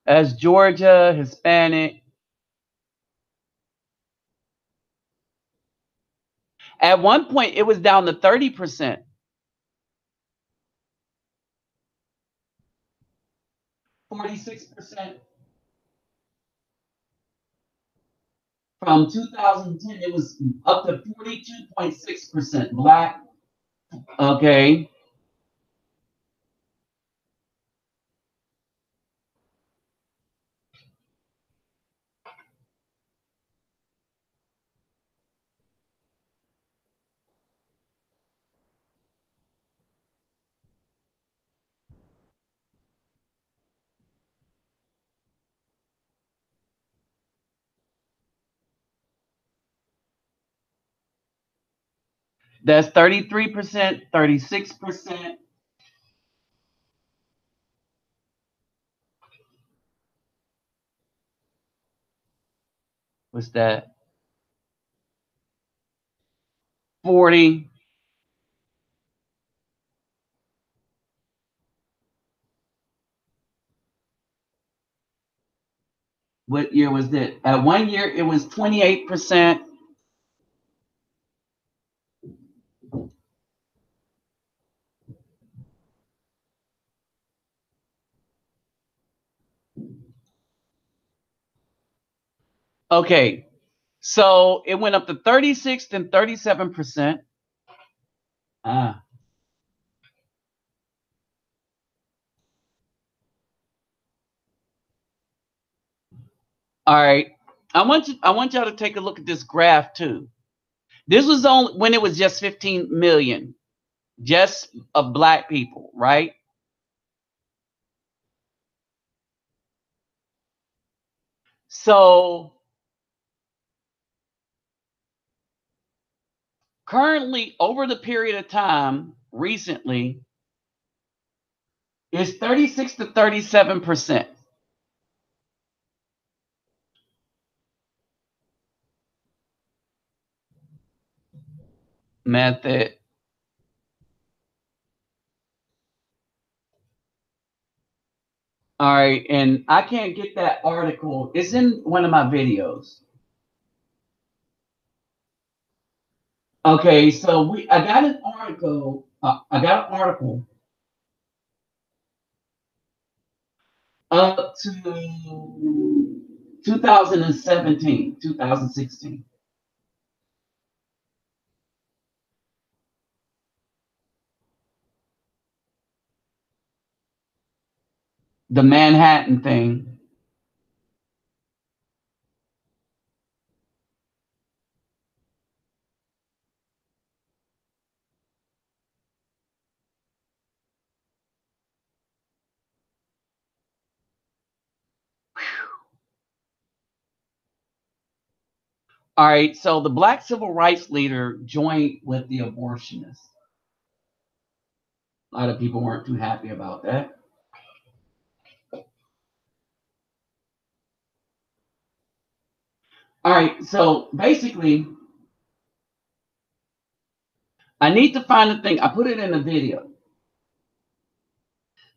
As Georgia, Hispanic. At one point, it was down to 30%. 46%. From 2010, it was up to 42.6% black. Okay. That's 33%, 36%. What's that? 40. What year was that? At 1 year, it was 28%. Okay. So it went up to 36 and 37%. Ah. All right. I want y'all to take a look at this graph too. This was only when it was just 15 million, just of black people, right? So currently, over the period of time, recently, it's 36 to 37%. Method. All right, and I can't get that article. It's in one of my videos. Okay, so I got an article. I got an article up to 2017, 2016. The Manhattan thing. All right, so the black civil rights leader joined with the abortionists. A lot of people weren't too happy about that. All right, so basically, I need to find the thing. I put it in the video.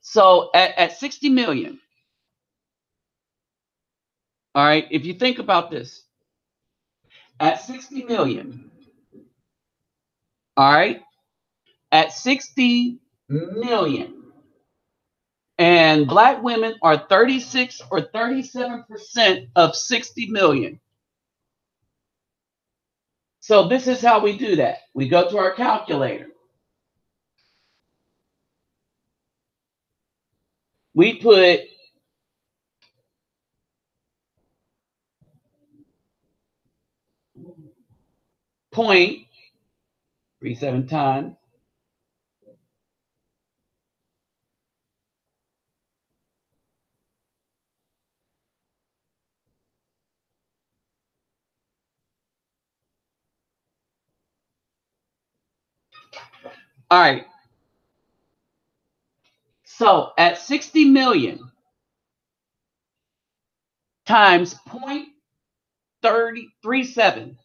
So at 60 million, all right, if you think about this, at 60 million, all right, at 60 million, And black women are 36 or 37% of 60 million. So this is how we do that. We go to our calculator. We put point 37 times. All right. So at 60 million times 0.37.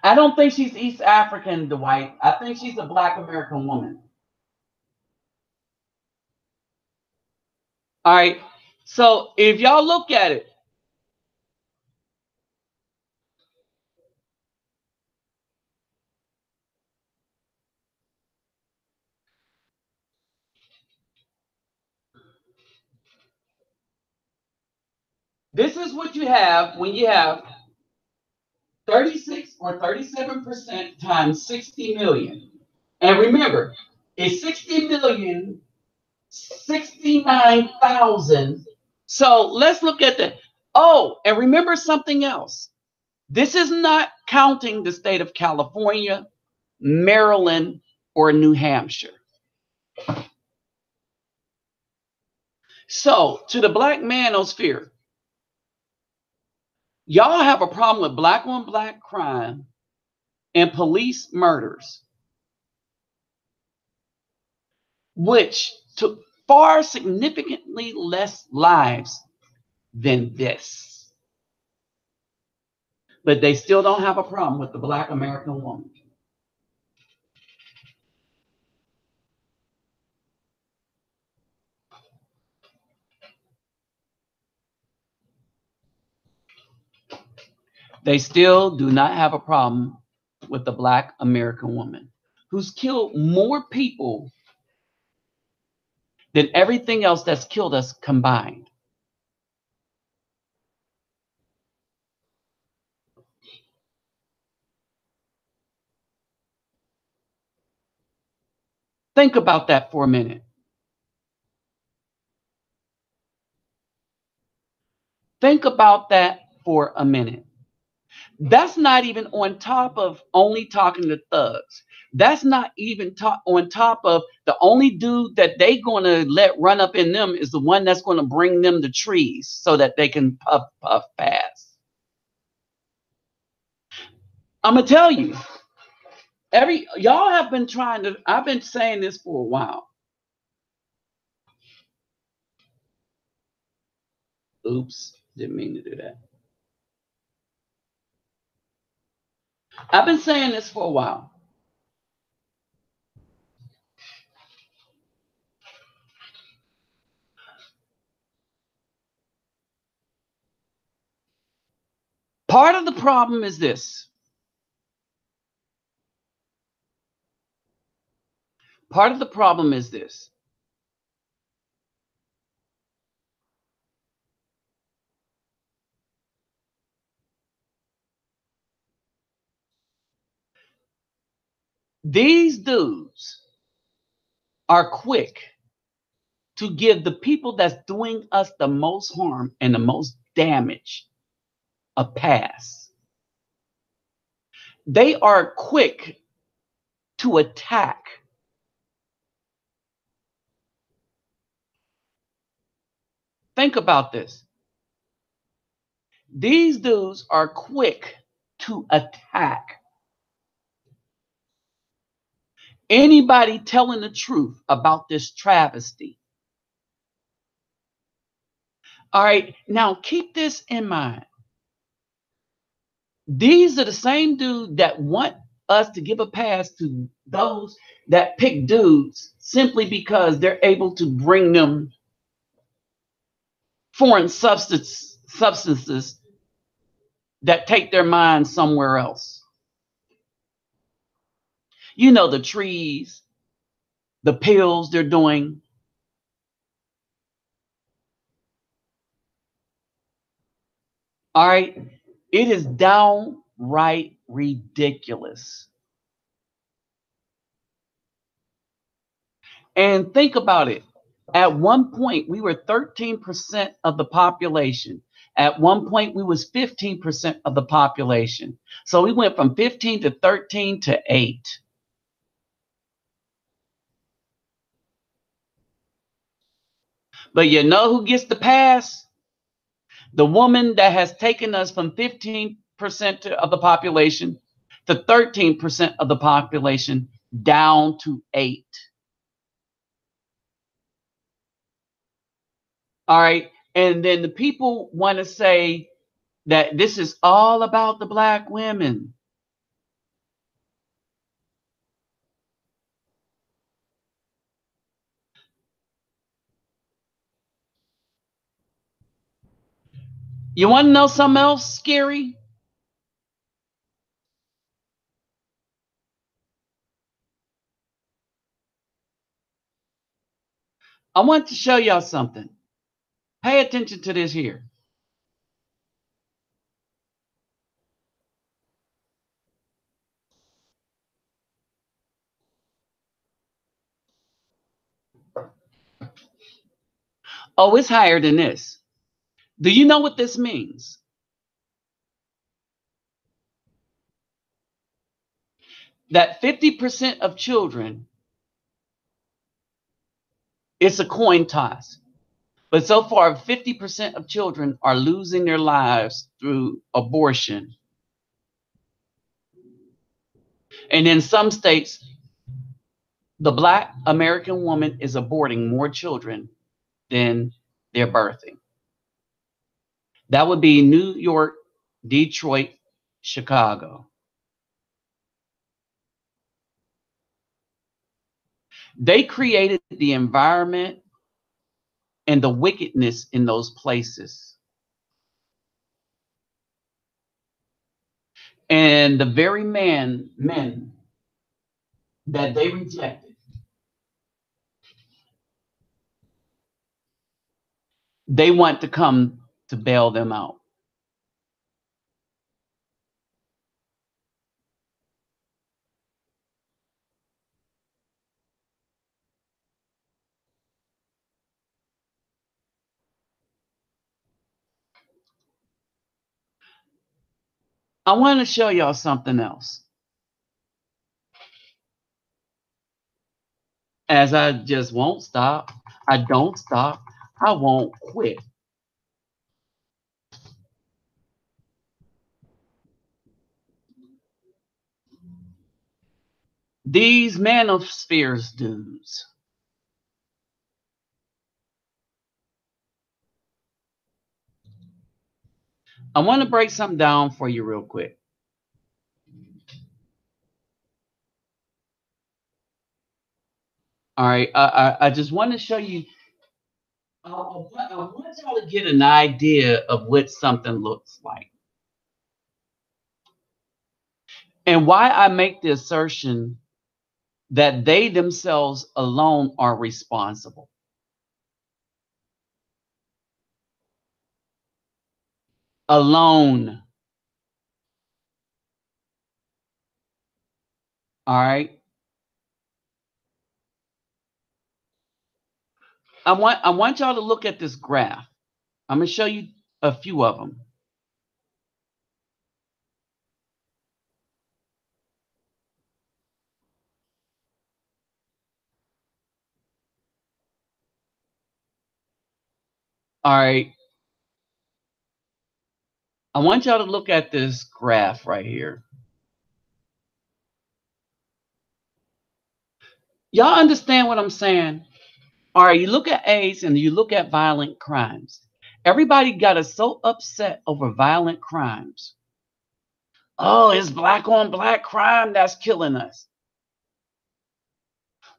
I don't think she's East African, Dwight. I think she's a black American woman. All right. So if y'all look at it, this is what you have when you have 36 or 37% times 60 million. And remember, it's 60 million, 69,000. So let's look at that. Oh, and remember something else. This is not counting the state of California, Maryland, or New Hampshire. So to the black manosphere, y'all have a problem with black on black crime and police murders, which took far significantly less lives than this. But they still don't have a problem with the black American woman. They still do not have a problem with the black American woman who's killed more people than everything else that's killed us combined. Think about that for a minute. Think about that for a minute. That's not even on top of only talking to thugs. That's not even on top of the only dude that they going to let run up in them is the one that's going to bring them the trees so that they can puff fast. I'm going to tell you, y'all have been trying to, I've been saying this for a while. Oops, didn't mean to do that. I've been saying this for a while. Part of the problem is this. Part of the problem is this. These dudes are quick to give the people that's doing us the most harm and the most damage a pass. They are quick to attack. Think about this. These dudes are quick to attack anybody telling the truth about this travesty. All right, now keep this in mind. These are the same dudes that want us to give a pass to those that pick dudes simply because they're able to bring them foreign substances that take their mind somewhere else. You know, the trees, the pills they're doing. All right. It is downright ridiculous. And think about it. At one point, we were 13% of the population. At one point, we was 15% of the population. So we went from 15 to 13 to 8. But you know who gets the pass? The woman that has taken us from 15% of the population to 13% of the population down to 8. All right. And then the people want to say that this is all about the black women. You want to know something else scary? I want to show y'all something. Pay attention to this here. Oh, it's higher than this. Do you know what this means? That 50% of children, it's a coin toss. But so far, 50% of children are losing their lives through abortion. And in some states, the black American woman is aborting more children than they're birthing. That would be New York, Detroit, Chicago. They created the environment and the wickedness in those places. And the very men that they rejected, they want to come to bail them out. I want to show y'all something else. As I just won't stop, I don't stop, I won't quit. These Manospheres dudes. I want to break something down for you real quick. All right, I just want to show you. I want y'all to get an idea of what something looks like, and why I make the assertion that they themselves alone are responsible. Alone. All right. I want y'all to look at this graph. I'm gonna show you a few of them. All right. I want y'all to look at this graph right here. Y'all understand what I'm saying? All right, you look at AIDS and you look at violent crimes. Everybody got us so upset over violent crimes. Oh, it's black on black crime that's killing us.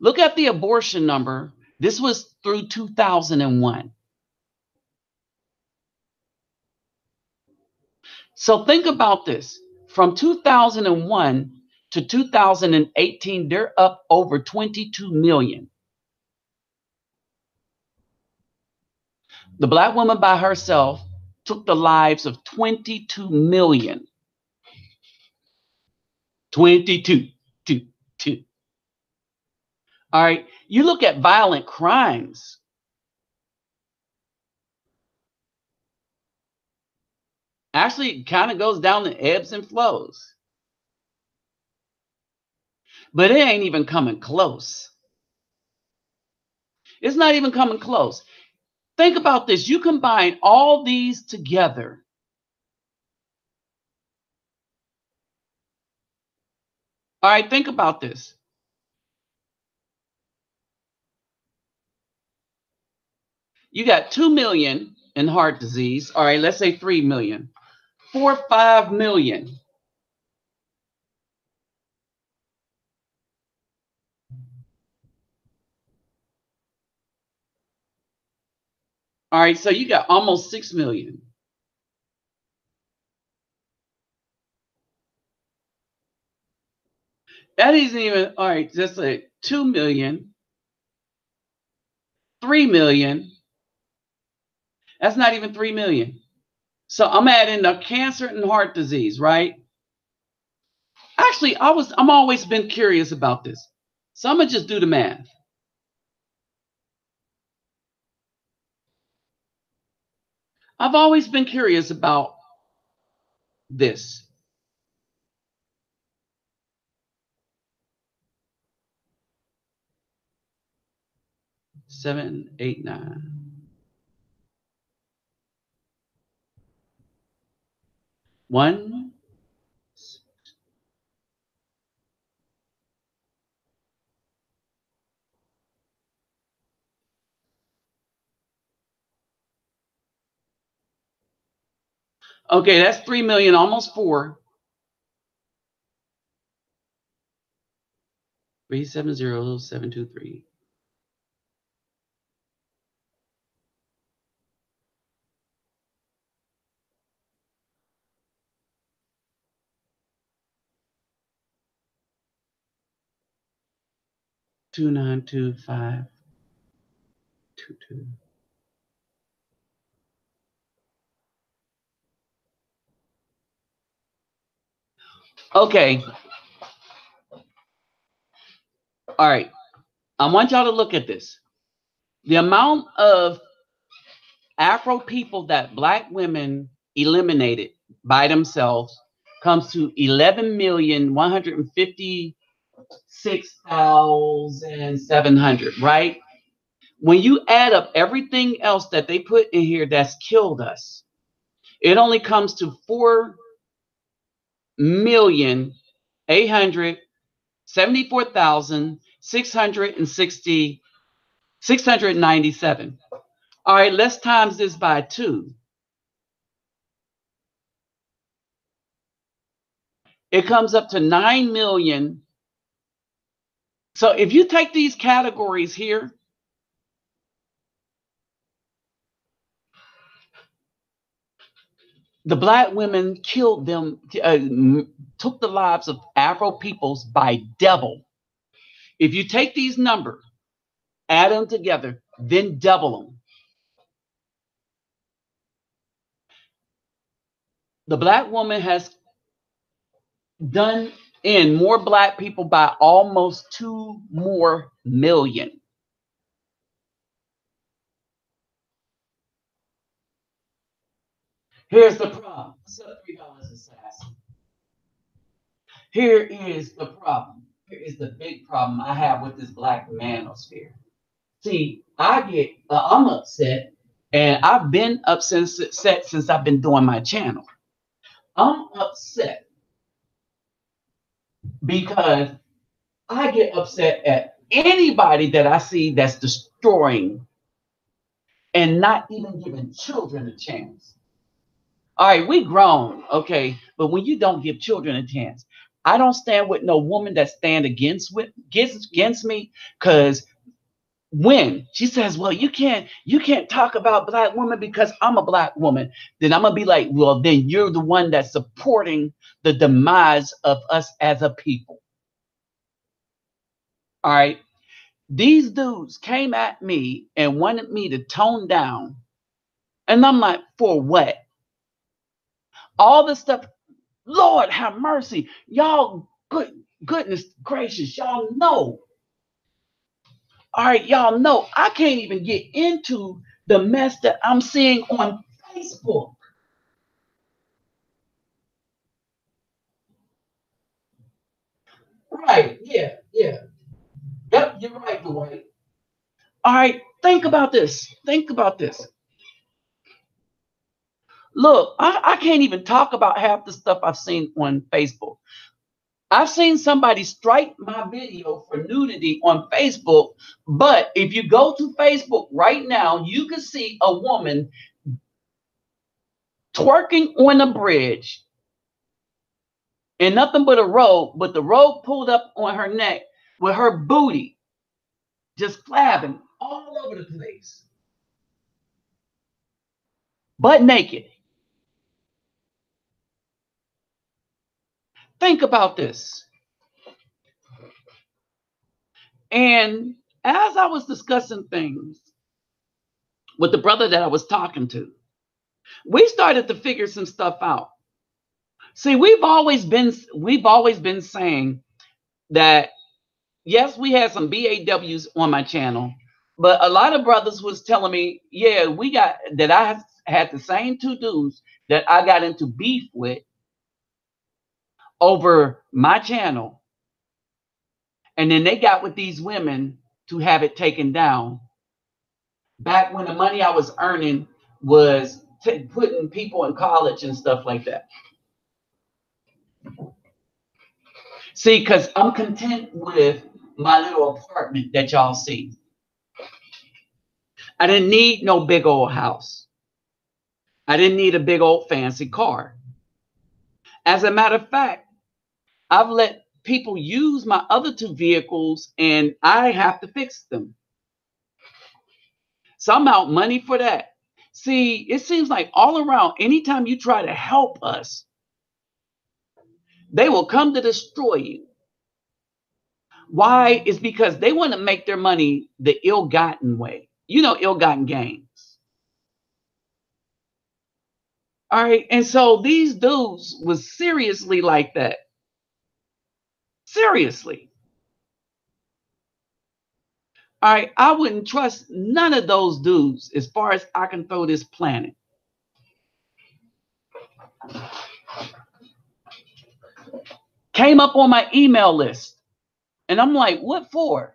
Look at the abortion number. This was through 2001. So think about this. From 2001 to 2018, they're up over 22 million. The Black woman by herself took the lives of 22 million. 22. Two, two. All right. You look at violent crimes. Actually, it kind of goes down in ebbs and flows. But it ain't even coming close. It's not even coming close. Think about this. You combine all these together. All right, think about this. You got 2 million in heart disease. All right, let's say 3 million. 4, 5 million. All right, so you got almost 6 million. That isn't even, all right, just like 2 million, 3 million. That's not even 3 million. So I'm adding the cancer and heart disease, right? Actually, I'm always been curious about this. So I'm gonna just do the math. I've always been curious about this. Seven, 8, 9. 1. Okay, that's 3 million, almost 4. 370,723. Two nine two five two two. Okay. All right. I want y'all to look at this. The amount of Afro people that Black women eliminated by themselves comes to 11,156,700, right? When you add up everything else that they put in here that's killed us, it only comes to 4,874,697. All right, let's times this by 2. It comes up to 9 million. So if you take these categories here, the Black women killed them, took the lives of Afro peoples by double. If you take these numbers, add them together, then double them. The Black woman has done in more Black people by almost 2 more million. Here's the problem. What's up, $3 assassin? Here is the problem. Here is the big problem I have with this Black manosphere. See, I'm upset, and I've been upset since I've been doing my channel. I'm upset because I get upset at anybody that I see that's destroying and not even giving children a chance. All right, we grown, okay, but when you don't give children a chance, I don't stand with no woman that stand against me, because when she says, well, you can't talk about Black women because I'm a Black woman, then I'm gonna be like, well, then you're the one that's supporting the demise of us as a people. All right. These dudes came at me and wanted me to tone down. And I'm like, for what? All this stuff, Lord have mercy. Y'all, goodness gracious, y'all know. All right, y'all know I can't even get into the mess that I'm seeing on Facebook. Right, yeah, yeah. Yep, you're right, Dwight. All right, think about this. Think about this. Look, I can't even talk about half the stuff I've seen on Facebook. I've seen somebody strike my video for nudity on Facebook, but if you go to Facebook right now, you can see a woman twerking on a bridge and nothing but a robe, but the robe pulled up on her neck with her booty just flapping all over the place, butt naked. Think about this. And as I was discussing things with the brother that I was talking to, we started to figure some stuff out. See, we've always been saying that yes, we had some BAWs on my channel, but a lot of brothers was telling me, yeah, we got that I had the same two dudes that I got into beef with over my channel, and then they got with these women to have it taken down. Back when the money I was earning was putting people in college and stuff like that. See, because I'm content with my little apartment that y'all see. I didn't need no big old house. I didn't need a big old fancy car. As a matter of fact, I've let people use my other two vehicles and I have to fix them. So I'm out money for that. See, it seems like all around, anytime you try to help us, they will come to destroy you. Why? It's because they want to make their money the ill-gotten way. You know, ill-gotten gains. All right. And so these dudes was seriously like that. Seriously. All right. I wouldn't trust none of those dudes as far as I can throw this planet. Came up on my email list. And I'm like, what for?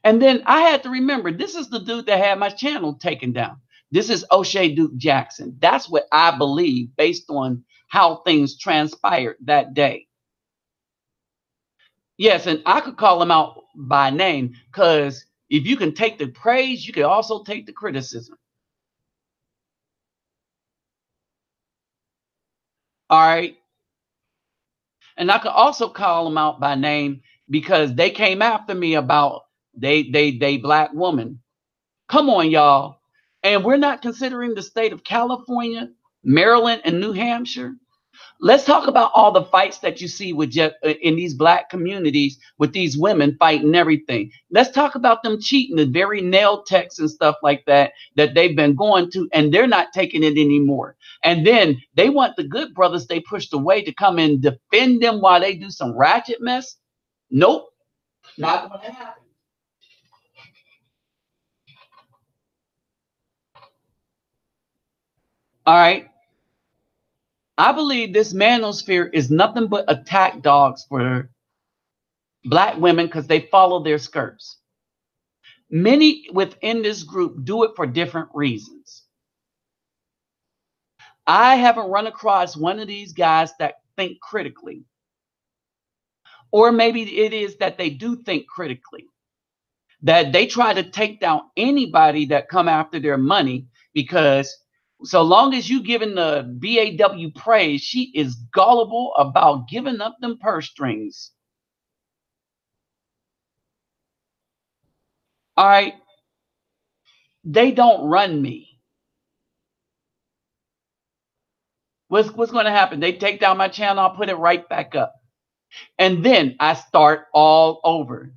And then I had to remember, this is the dude that had my channel taken down. This is O'Shea Duke Jackson. That's what I believe based on how things transpired that day. Yes, and I could call him out by name because if you can take the praise, you can also take the criticism. All right. And I could also call them out by name because they came after me about they black woman. Come on, y'all. And we're not considering the state of California, Maryland, and New Hampshire. Let's talk about all the fights that you see with in these black communities with these women fighting everything. Let's talk about them cheating, the very nail techs and stuff like that that they've been going to, and they're not taking it anymore. And then they want the good brothers they pushed away to come and defend them while they do some ratchet mess. Nope, not going to happen. All right. I believe this manosphere is nothing but attack dogs for black women because they follow their skirts. Many within this group do it for different reasons. I haven't run across one of these guys that think critically. Or maybe it is that they do think critically, that they try to take down anybody that come after their money because so long as you giving the BAW praise, she is gullible about giving up them purse strings. All right. They don't run me. What's going to happen? They take down my channel, I'll put it right back up. And then I start all over.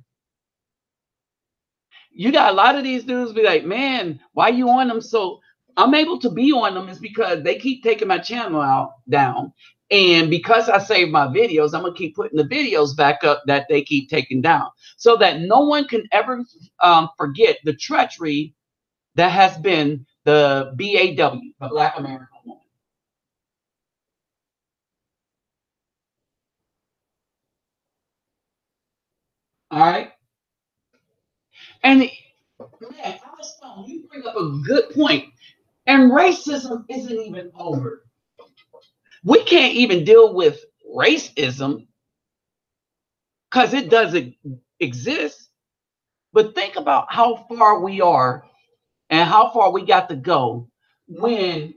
You got a lot of these dudes be like, man, why you on them? So I'm able to be on them is because they keep taking my channel down. And because I save my videos, I'm going to keep putting the videos back up that they keep taking down so that no one can ever forget the treachery that has been the BAW, the Black American Woman. All right. And man, I was telling you bring up a good point. And racism isn't even over. We can't even deal with racism because it doesn't exist. But think about how far we are and how far we got to go when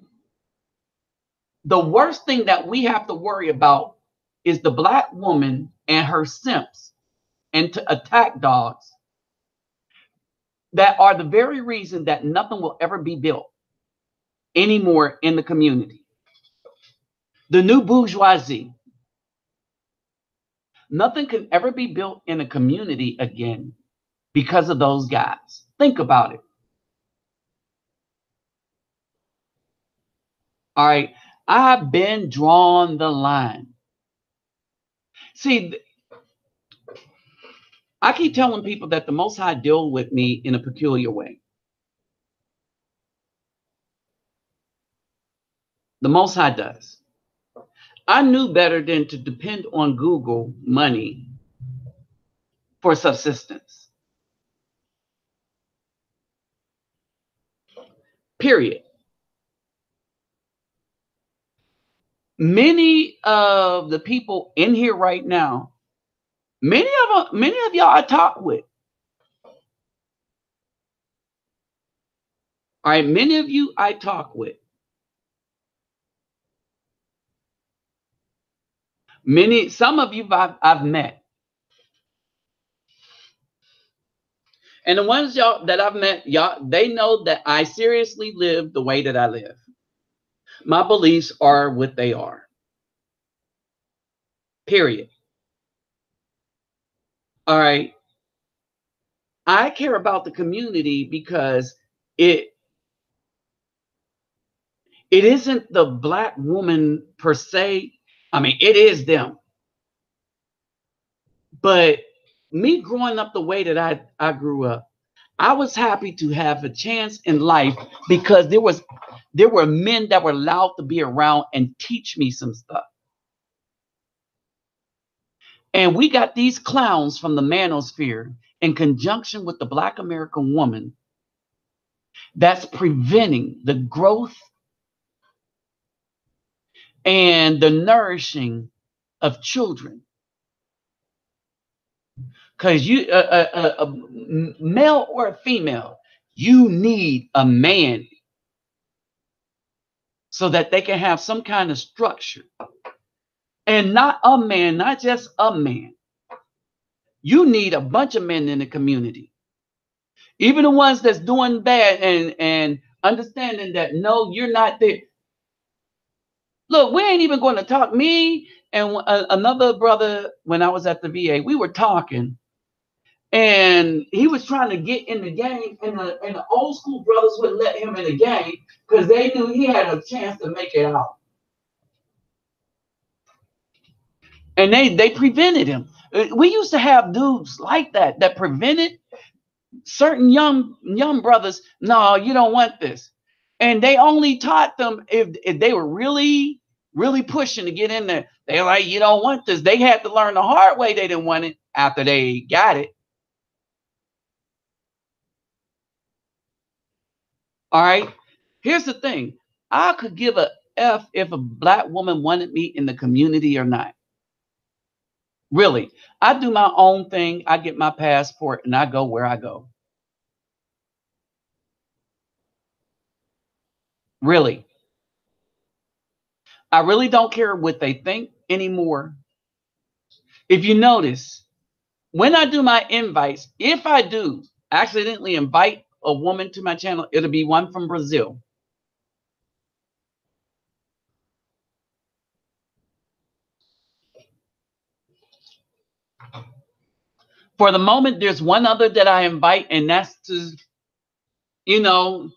the worst thing that we have to worry about is the black woman and her simps and to attack dogs that are the very reason that nothing will ever be built anymore in the community. The new bourgeoisie. Nothing can ever be built in a community again because of those guys. Think about it. All right. I've been drawn the line. See, I keep telling people that the Most High deal with me in a peculiar way. The Most High does. I knew better than to depend on Google money for subsistence. Period. Many of the people in here right now, many of y'all I talk with. All right, many of you I talk with. Some of you I've met. And the ones y'all that I've met, y'all, they know that I seriously live the way that I live. My beliefs are what they are. Period. All right. I care about the community because it it isn't the black woman per se. I mean, it is them. But me growing up the way that I grew up, I was happy to have a chance in life because there were men that were allowed to be around and teach me some stuff. And we got these clowns from the Manosphere in conjunction with the Black American woman that's preventing the growth and the nourishing of children. Because a male or a female, you need a man so that they can have some kind of structure. And not a man, not just a man. You need a bunch of men in the community. Even the ones that's doing bad and understanding that no, you're not there. Look, we ain't even going to talk. Me and another brother, when I was at the VA, we were talking, and he was trying to get in the game, and the old school brothers wouldn't let him in the game because they knew he had a chance to make it out, and they prevented him. We used to have dudes like that prevented certain young brothers. No, you don't want this, and they only taught them if they were really pushing to get in there. They're like, you don't want this. They had to learn the hard way. They didn't want it after they got it. All right. Here's the thing. I could give a F if a black woman wanted me in the community or not. Really. I do my own thing. I get my passport and I go where I go. Really. I really don't care what they think anymore. If you notice, when I do my invites, if I do accidentally invite a woman to my channel, it'll be one from Brazil. For the moment, there's one other that I invite, and that's to,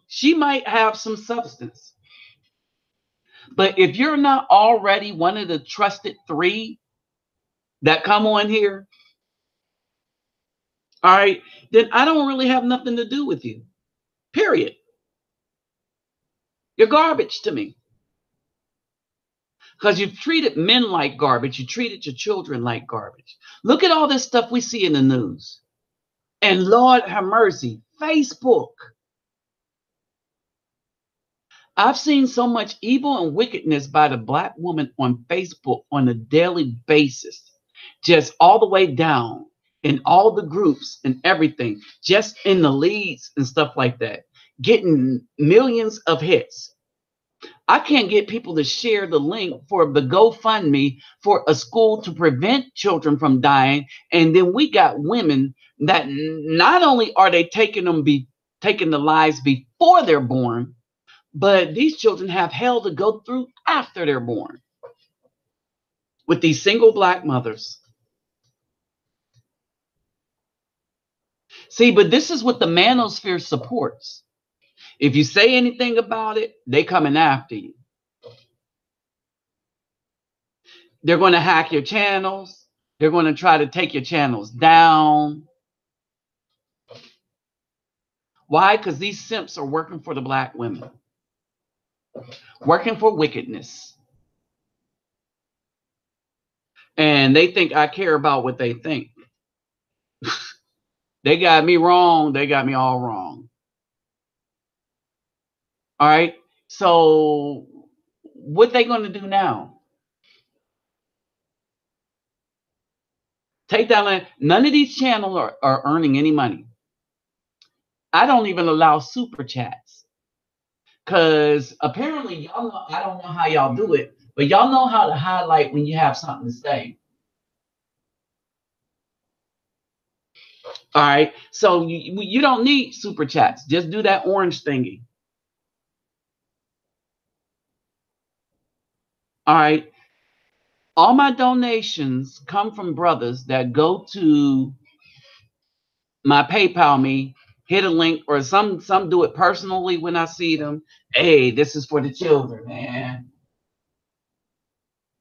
she might have some substance. But if you're not already one of the trusted 3 that come on here, all right, then I don't really have nothing to do with you. Period. You're garbage to me. Because you've treated men like garbage. You treated your children like garbage. Look at all this stuff we see in the news. And Lord have mercy, Facebook. I've seen so much evil and wickedness by the Black woman on Facebook on a daily basis, just all the way down in all the groups and everything, just in the leads and stuff like that, getting millions of hits. I can't get people to share the link for the GoFundMe for a school to prevent children from dying. And then we got women that not only are they taking the lives before they're born, but these children have hell to go through after they're born with these single Black mothers. See, but this is what the Manosphere supports. If you say anything about it, they coming after you. They're going to hack your channels. They're going to try to take your channels down. Why? Because these simps are working for the Black women, working for wickedness. And they think I care about what they think. They got me wrong. They got me all wrong. All right. So what they going to do now? Take down. None of these channels are earning any money. I don't even allow super chats. Because apparently, y'all know, I don't know how y'all do it, but y'all know how to highlight when you have something to say. All right. So you don't need super chats. Just do that orange thingy. All right. All my donations come from brothers that go to my PayPal me, hit a link, or some do it personally when I see them. Hey, this is for the children, man.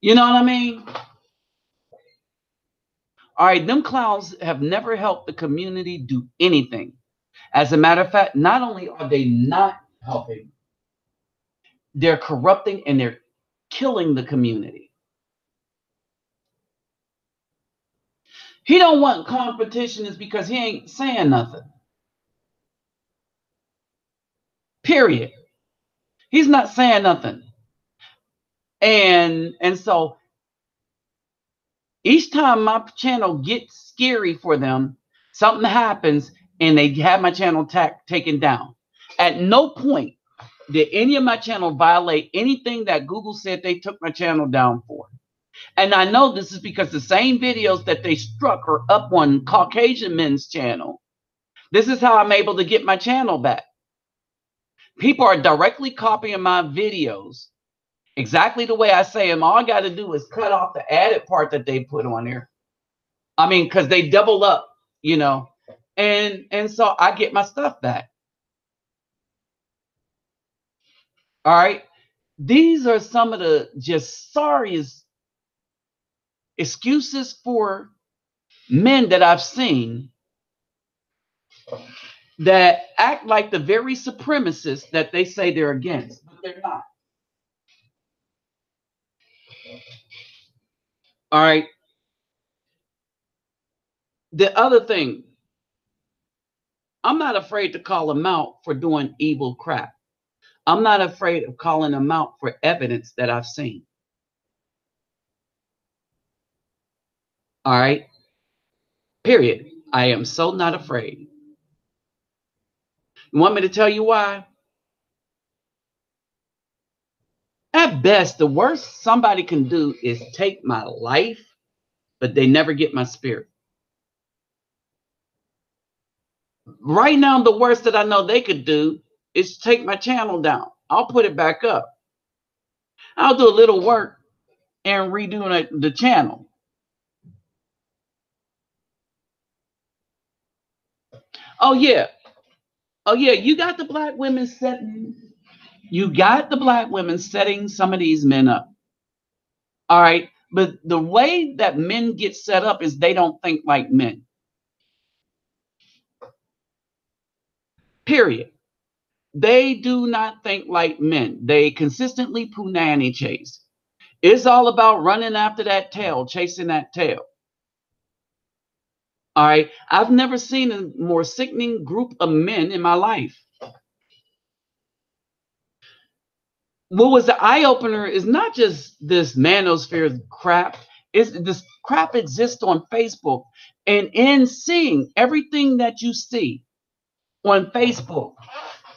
You know what I mean? All right, them clowns have never helped the community do anything. As a matter of fact, not only are they not helping, they're corrupting and they're killing the community. He don't want competition is because he ain't saying nothing. Period. He's not saying nothing. And so each time my channel gets scary for them, something happens and they have my channel taken down. At no point did any of my channel violate anything that Google said they took my channel down for. And I know this is because the same videos that they struck are up on Caucasian men's channel. This is how I'm able to get my channel back. People are directly copying my videos exactly the way I say them. All I got to do is cut off the added part that they put on there. I mean, because they double up, and so I get my stuff back. All right. These are some of the just sorriest excuses for men that I've seen that act like the very supremacists that they say they're against, but they're not. All right. The other thing, I'm not afraid to call them out for doing evil crap. I'm not afraid of calling them out for evidence that I've seen. All right. Period. I am so not afraid. You want me to tell you why? At best, the worst somebody can do is take my life, but they never get my spirit. Right now, the worst that I know they could do is take my channel down. I'll put it back up. I'll do a little work and redo the channel. Oh yeah. Oh yeah. You got the black women setting. You got the black women setting some of these men up. All right. But the way that men get set up is they don't think like men. Period. They do not think like men. They consistently punani chase. It's all about running after that tail, chasing that tail. All right. I've never seen a more sickening group of men in my life. What was the eye opener is not just this manosphere crap. It's this crap exists on Facebook. And in seeing everything that you see on Facebook,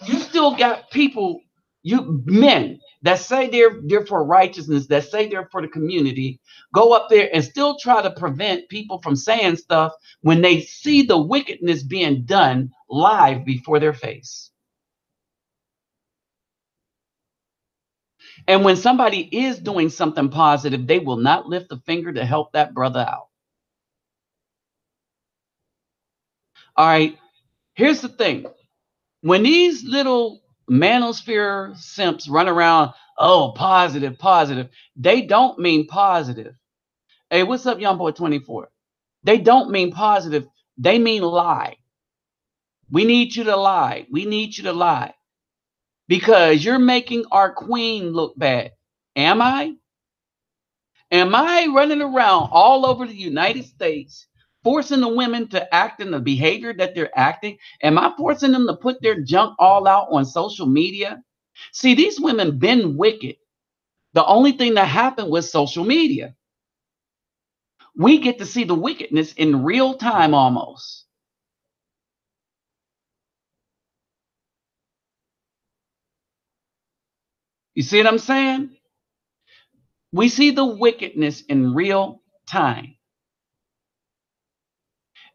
you still got people, you men that say they're for righteousness, that say they're for the community, go up there and still try to prevent people from saying stuff when they see the wickedness being done live before their face. And when somebody is doing something positive, they will not lift a finger to help that brother out. All right, here's the thing. When these little manosphere simps run around, oh, positive, positive, they don't mean positive. Hey, what's up, young boy 24? They don't mean positive. They mean lie. We need you to lie. We need you to lie because you're making our queen look bad. Am I? Am I running around all over the United States forcing the women to act in the behavior that they're acting? Am I forcing them to put their junk all out on social media? See, these women been wicked. The only thing that happened was social media. We get to see the wickedness in real time almost. You see what I'm saying? We see the wickedness in real time.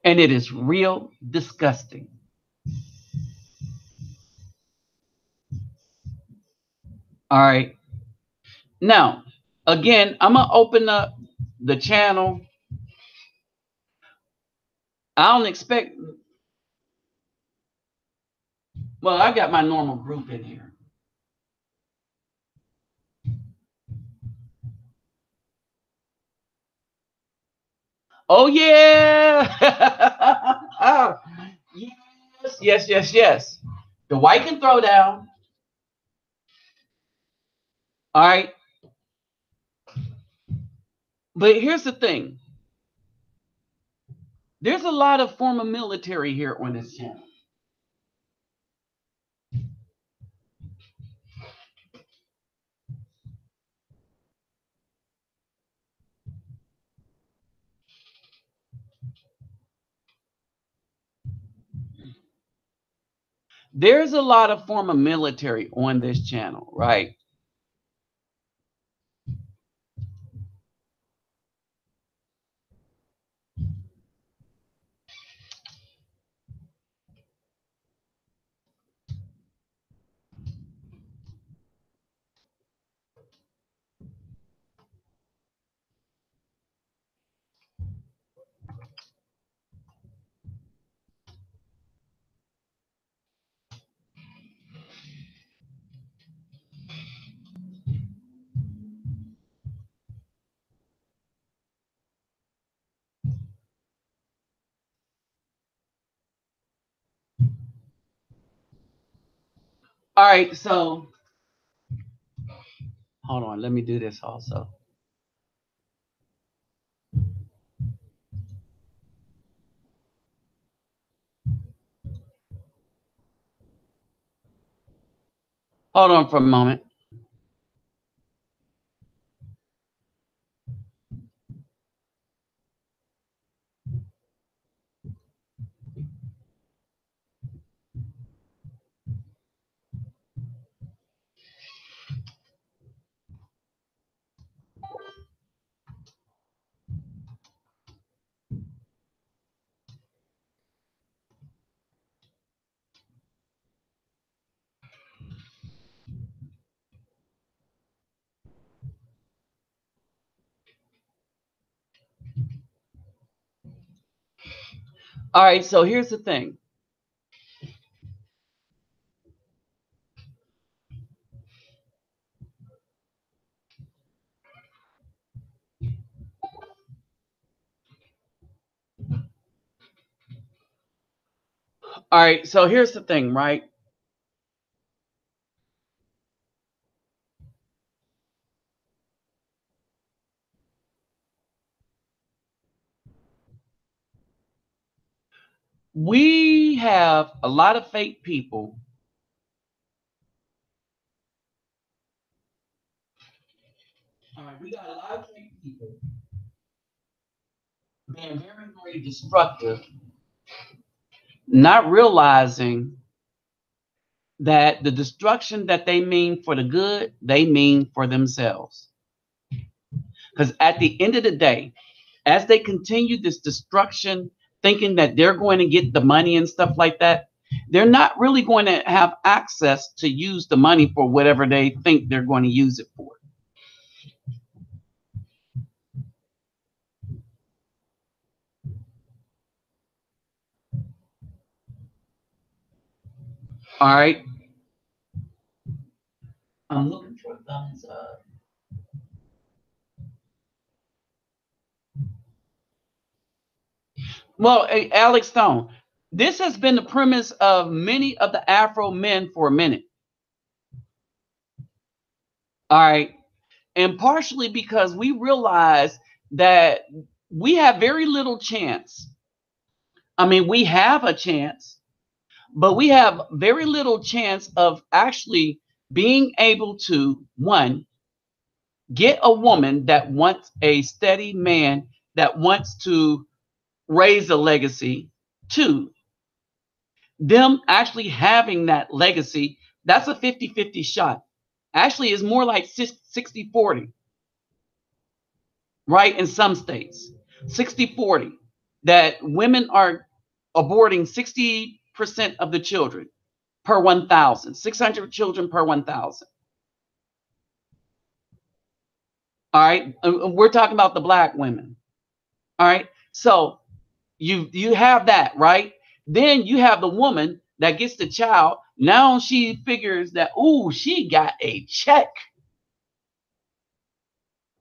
And it is real disgusting. All right. Now, again, I'm going to open up the channel. I don't expect, well, I got my normal group in here. Oh, yeah. Yes, yes, yes, yes. The white can throw down. All right. But here's the thing. There's a lot of former military here on this channel. There's a lot of former military on this channel, right? All right, so hold on, let me do this also. Hold on for a moment. All right, so here's the thing. All right, so here's the thing, right? We have a lot of fake people. All right, we got a lot of fake people being very, very destructive, not realizing that the destruction that they mean for the good, they mean for themselves. Because at the end of the day, as they continue this destruction, thinking that they're going to get the money and stuff like that, they're not really going to have access to use the money for whatever they think they're going to use it for. All right. I'm looking for thumbs up. Well, Alex Stone, this has been the premise of many of the Afro men for a minute. All right. And partially because we realize that we have very little chance. I mean, we have a chance, but we have very little chance of actually being able to, one, get a woman that wants a steady man that wants to raise a legacy. Two, them actually having that legacy, that's a 50-50 shot. Actually, it's more like 60-40, right? In some states, 60-40, that women are aborting 60% of the children per 1,000, 600 children per 1,000. All right. We're talking about the black women. All right. So you have that, right? Then you have the woman that gets the child. Now she figures that, ooh, she got a check,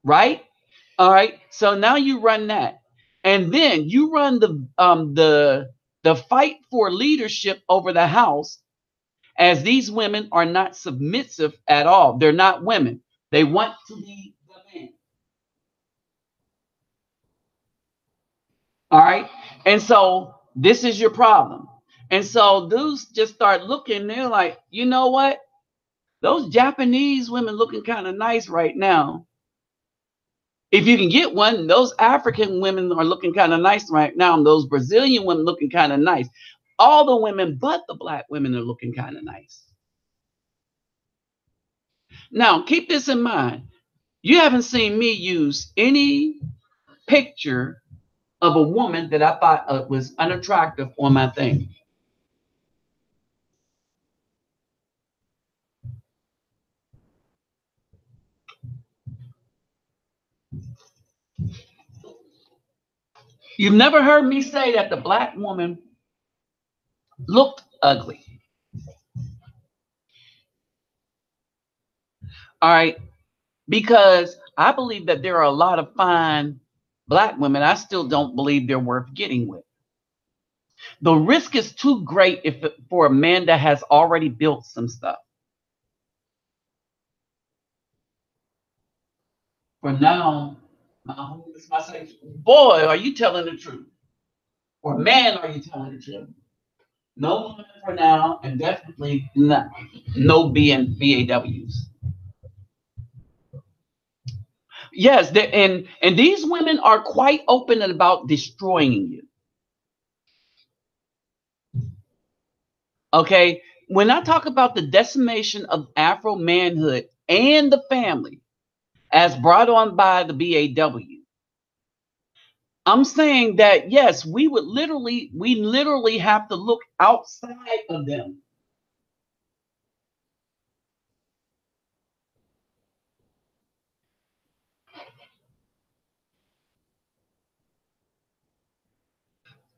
right? All right. So now you run that. And then you run the fight for leadership over the house, as these women are not submissive at all. They're not women. They want to be the man. All right. And so this is your problem. And so dudes just start looking, they're like, you know what? Those Japanese women looking kind of nice right now. If you can get one, those African women are looking kind of nice right now. And those Brazilian women looking kind of nice. All the women but the black women are looking kind of nice. Now, keep this in mind. You haven't seen me use any picture of a woman that I thought was unattractive on my thing. You've never heard me say that the black woman looked ugly. All right. Because I believe that there are a lot of fine black women. I still don't believe they're worth getting with. The risk is too great if for a man that has already built some stuff. For now, my home is my sanctuary. Boy, are you telling the truth? Or man, are you telling the truth? No women for now, and definitely not, no BAWs. Yes, and these women are quite open about destroying you. Okay, when I talk about the decimation of Afro manhood and the family, as brought on by the BAW, I'm saying that yes, we literally have to look outside of them.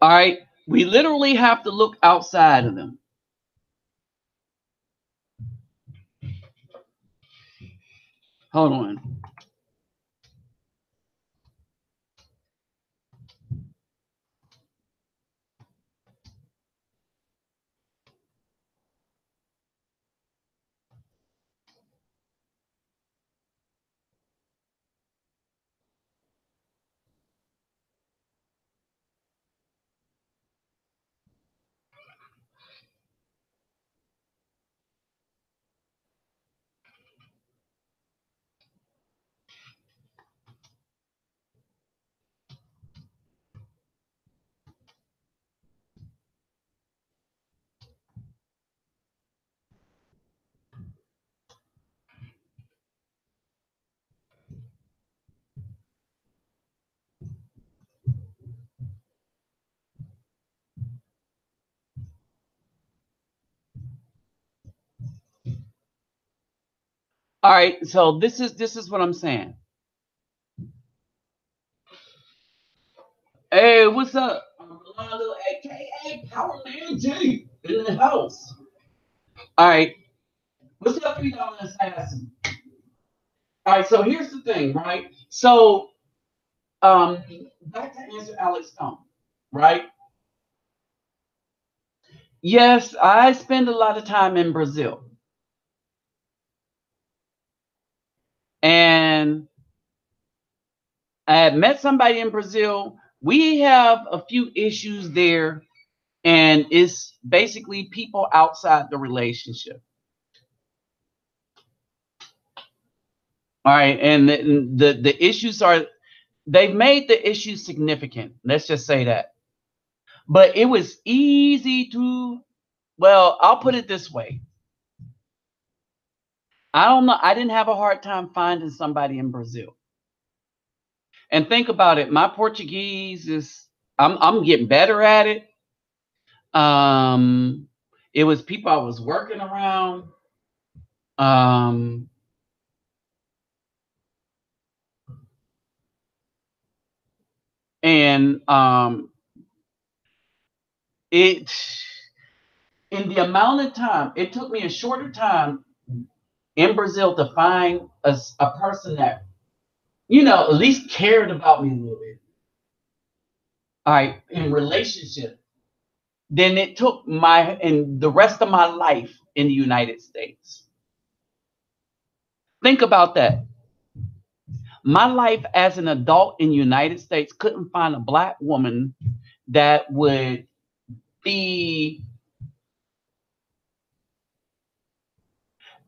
All right, we literally have to look outside of them. Hold on. All right, so this is what I'm saying. Hey, what's up? I'm Rolando, aka Power Man J, in the house. All right, what's up, you know, assassin? All right, so here's the thing, right? So, um, back to answer Alex Stone, right? Yes, I spend a lot of time in Brazil, and I had met somebody in Brazil. We have a few issues there, and it's basically people outside the relationship. All right, and the issues are they've made the issue significant. Let's just say that. But it was easy to, well, I'll put it this way. I don't know. I didn't have a hard time finding somebody in Brazil. And think about it. My Portuguese is I'm getting better at it. Um, it was people I was working around. Um, and it in the amount of time it took me a shorter time in Brazil to find a person that at least cared about me a little bit. All right, in relationship, than it took my and the rest of my life in the United States. Think about that. My life as an adult in the United States couldn't find a black woman that would be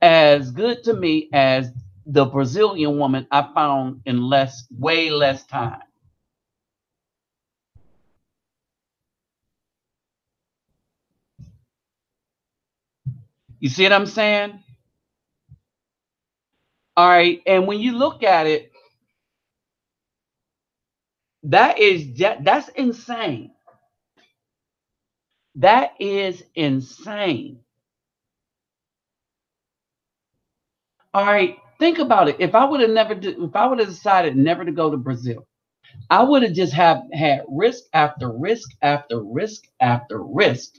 as good to me as the Brazilian woman I found in way less time. You see what I'm saying? All right. And when you look at it, that's insane. That is insane. All right. Think about it. If I would have decided never to go to Brazil, I would have just have had risk after risk after risk after risk.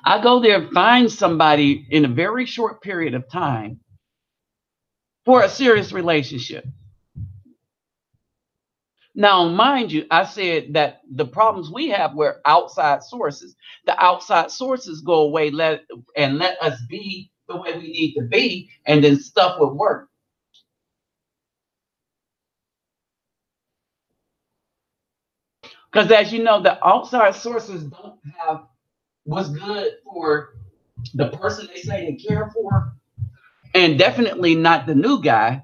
I go there, find somebody in a very short period of time for a serious relationship. Now, mind you, I said that the problems we have were outside sources. The outside sources go away, let us be the way we need to be, and then stuff would work. Because as you know, the outside sources don't have what's good for the person they say they care for, and definitely not the new guy.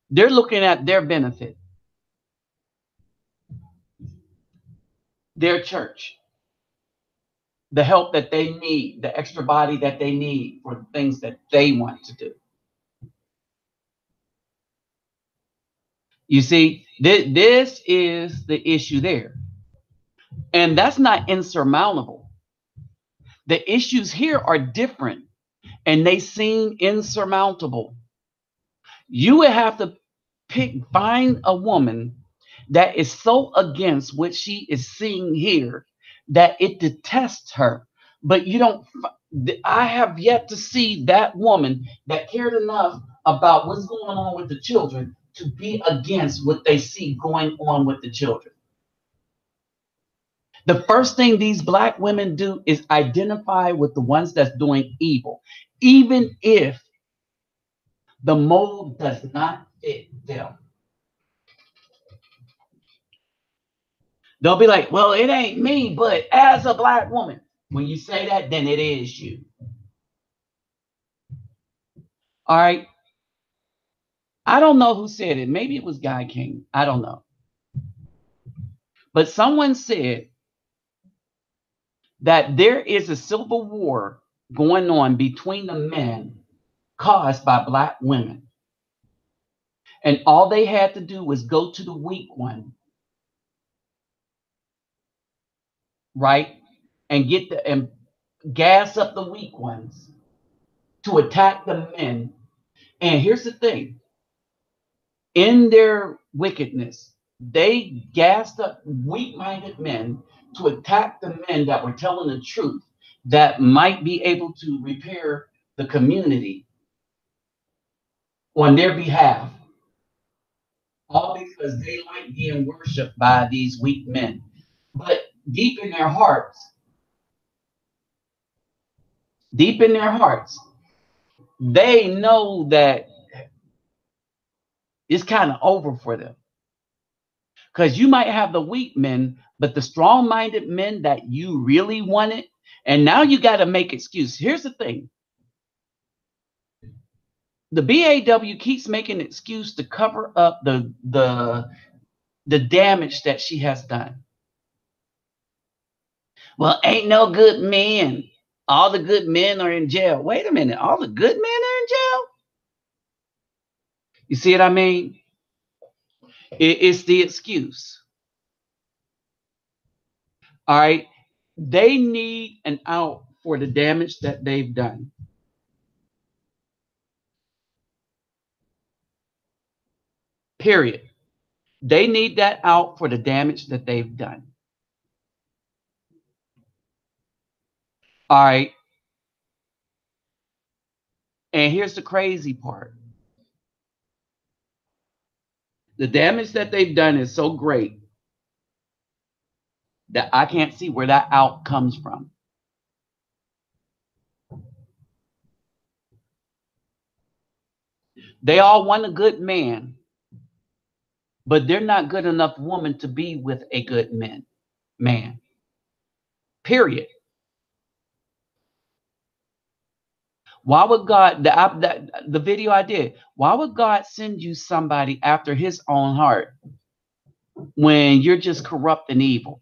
They're looking at their benefit, their church, the help that they need, the extra body that they need for the things that they want to do. You see, this is the issue there. And that's not insurmountable. The issues here are different and they seem insurmountable. You would have to find a woman that is so against what she is seeing here that it detests her. But you don't, I have yet to see that woman that cared enough about what's going on with the children to be against what they see going on with the children. The first thing these black women do is identify with the ones that's doing evil, even if the mold does not fit them. They'll be like, well, it ain't me, but as a black woman, when you say that, then it is you. All right. I don't know who said it. Maybe it was Guy King. I don't know. But someone said that there is a civil war going on between the men caused by black women. And all they had to do was go to the weak one, right? And gas up the weak ones. to attack the men. And here's the thing, in their wickedness, they gassed up weak minded men to attack the men that were telling the truth that might be able to repair the community on their behalf, all because they like being worshiped by these weak men. But deep in their hearts, deep in their hearts, they know that it's kind of over for them. Because you might have the weak men, but the strong minded men that you really wanted, and now you got to make excuse. Here's the thing, the BAW keeps making an excuse to cover up the damage that she has done. Well, ain't no good men. All the good men are in jail. Wait a minute, all the good men are in jail? You see what I mean? It's the excuse. All right. They need an out for the damage that they've done. Period. They need that out for the damage that they've done. All right. And here's the crazy part, the damage that they've done is so great that I can't see where that out comes from. They all want a good man, but they're not good enough woman to be with a good man. Period. Why would God, the video I did, why would God send you somebody after his own heart when you're just corrupt and evil?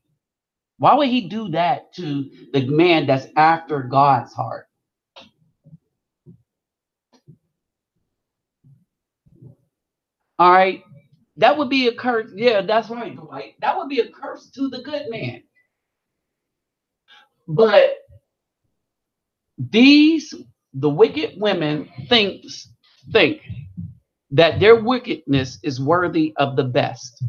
Why would he do that to the man that's after God's heart? All right. That would be a curse. Yeah, that's right, Dwight. That would be a curse to the good man. But these, the wicked women, think that their wickedness is worthy of the best.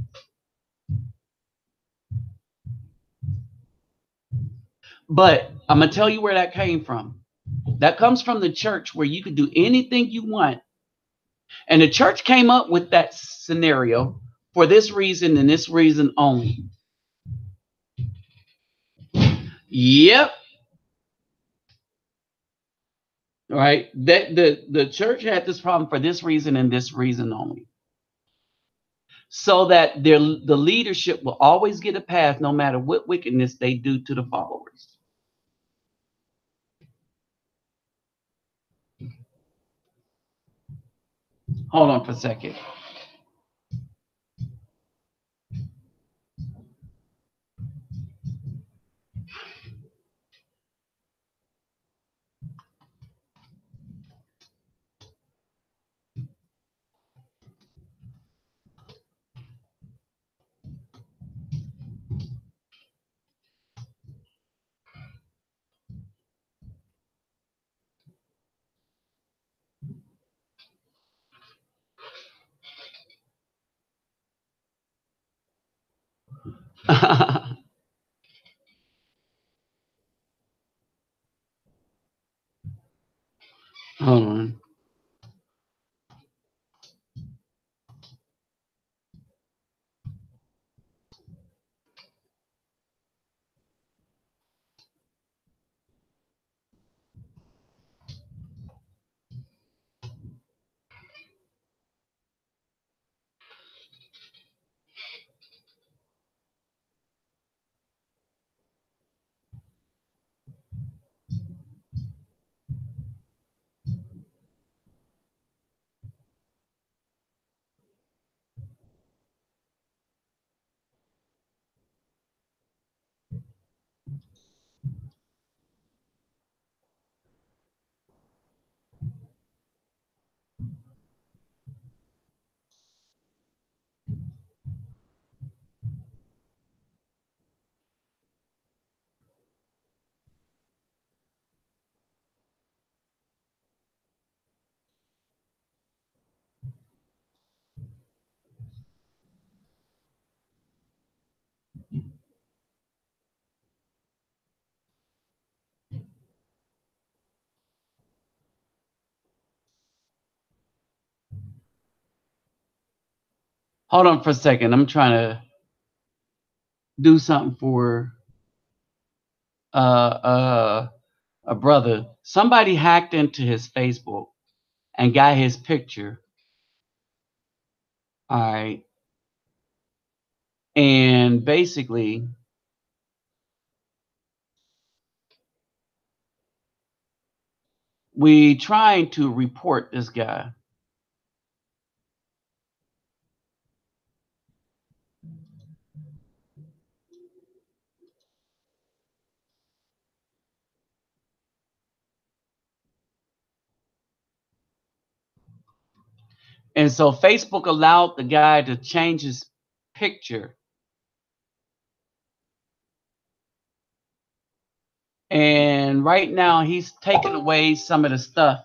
But I'm gonna tell you where that came from. That comes from the church where you could do anything you want. And the church came up with that scenario for this reason and this reason only. Yep. Right. That the church had this problem for this reason and this reason only. So that the leadership will always get a pass no matter what wickedness they do to the followers. Hold on for a second. Hold on for a second. I'm trying to do something for uh uh a brother. Somebody hacked into his Facebook and got his picture. All right. And basically, we trying to report this guy. And so Facebook allowed the guy to change his picture. And right now he's taking away some of the stuff.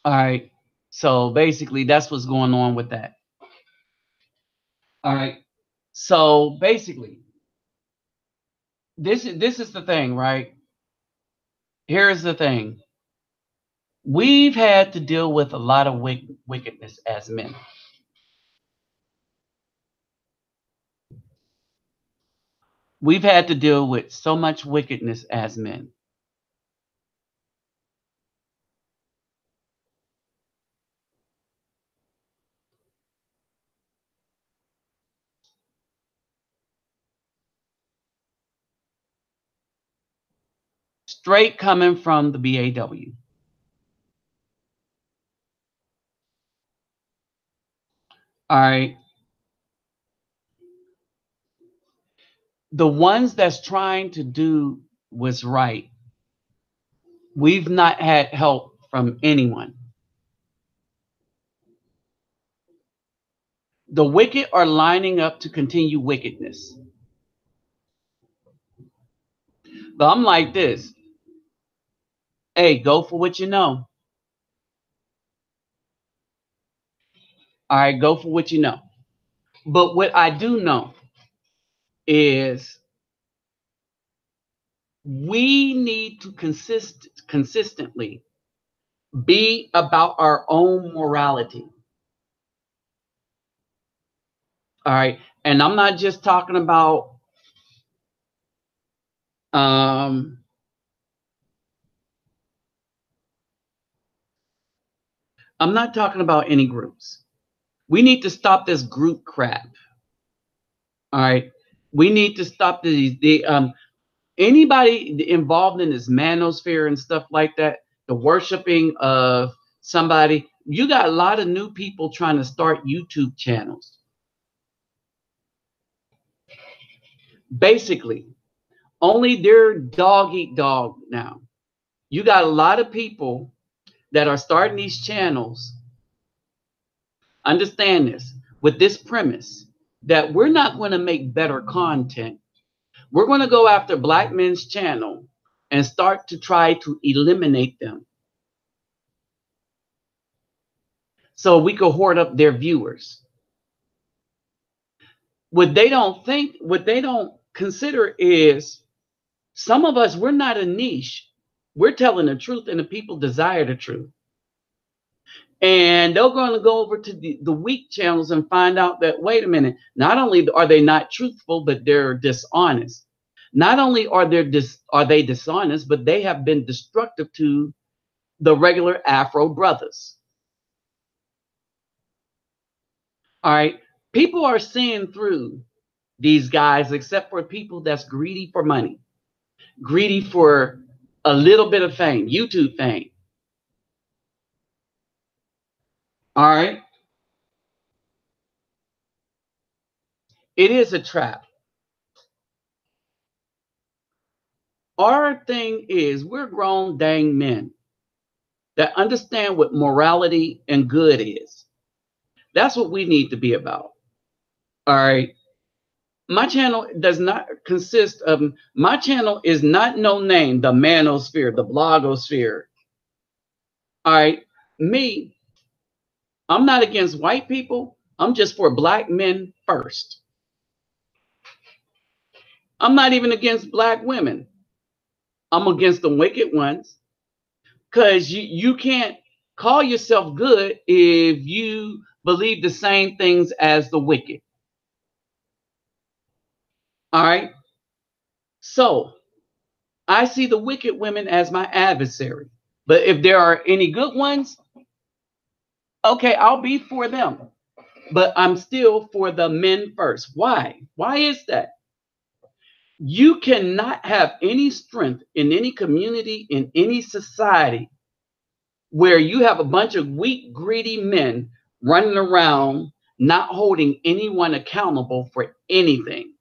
All right. So basically that's what's going on with that. All right. So basically, this is the thing, right? Here's the thing. We've had to deal with a lot of wickedness as men. We've had to deal with so much wickedness as men. Straight coming from the BAW. All right. The ones that's trying to do what's right, we've not had help from anyone. The wicked are lining up to continue wickedness. But I'm like this. Hey, go for what you know. All right, go for what you know. But what I do know is we need to consistently be about our own morality. All right. And I'm not just talking about um I'm not talking about any groups. We need to stop this group crap. All right. We need to stop the anybody involved in this manosphere and stuff like that, the worshiping of somebody. You got a lot of new people trying to start YouTube channels. Basically, only they're dog eat dog now. You got a lot of people that are starting these channels. Understand this with this premise that we're not going to make better content. We're going to go after black men's channel and start to try to eliminate them so we could hoard up their viewers. What they don't think, what they don't consider is some of us, we're not a niche. We're telling the truth and the people desire the truth. And they're going to go over to the weak channels and find out that, wait a minute, not only are they not truthful, but they're dishonest. Not only are they dishonest, but they have been destructive to the regular Afro brothers. All right. People are seeing through these guys, except for people that's greedy for money, greedy for a little bit of fame, YouTube fame. All right. It is a trap. Our thing is we're grown dang men that understand what morality and good is. That's what we need to be about. All right. My channel does not consist of, my channel is not no name, the Manosphere, the blogosphere. All right. Me, I'm not against white people. I'm just for black men first. I'm not even against black women. I'm against the wicked ones. Because you can't call yourself good if you believe the same things as the wicked. All right. So I see the wicked women as my adversary. But if there are any good ones, okay, I'll be for them. But I'm still for the men first. Why? Why is that? You cannot have any strength in any community, in any society, where you have a bunch of weak, greedy men running around, not holding anyone accountable for anything.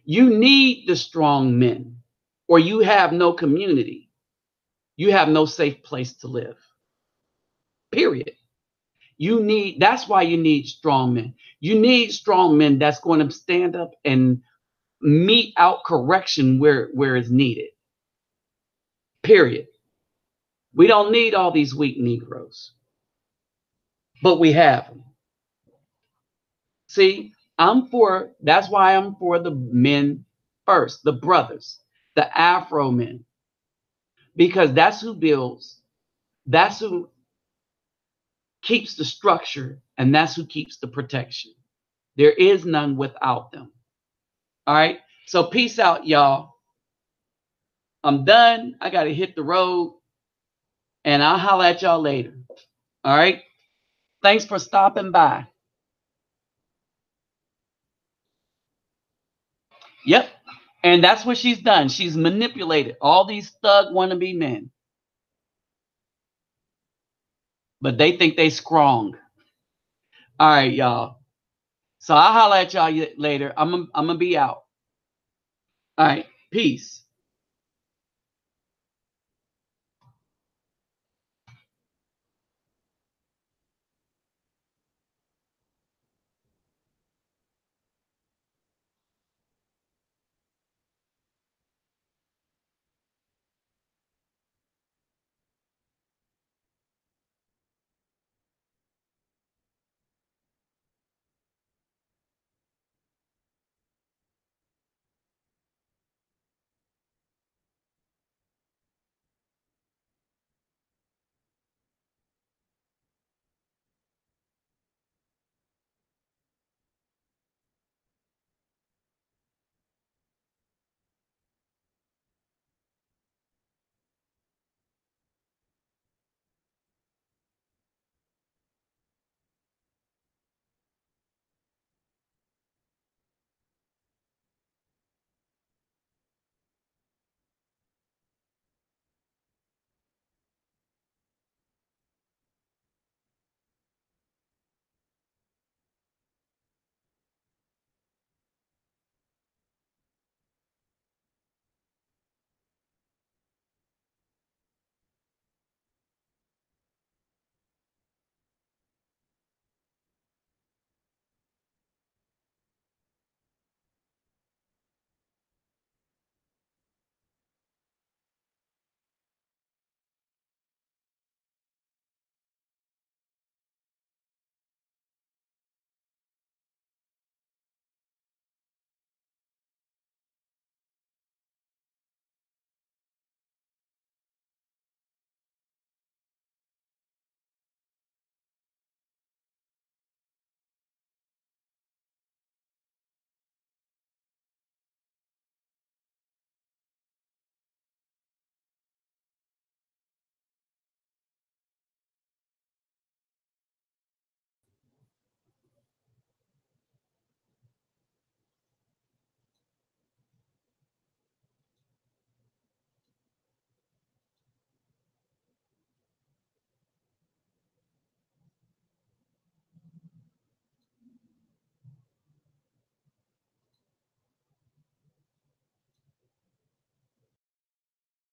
You need the strong men, or you have no community. You have no safe place to live. Period. That's why you need strong men. You need strong men that's going to stand up and mete out correction where it's needed. Period. We don't need all these weak Negroes, but we have them. See, that's why I'm for the men first, the brothers, the Afro men, because that's who builds, that's who keeps the structure, and that's who keeps the protection. There is none without them. All right. So peace out, y'all. I'm done. I got to hit the road, and I'll holler at y'all later. All right. Thanks for stopping by. Yep. And that's what she's done. She's manipulated all these thug wannabe men. But they think they strong. All right, y'all. So I'll holler at y'all later. I'm gonna be out. All right. Peace.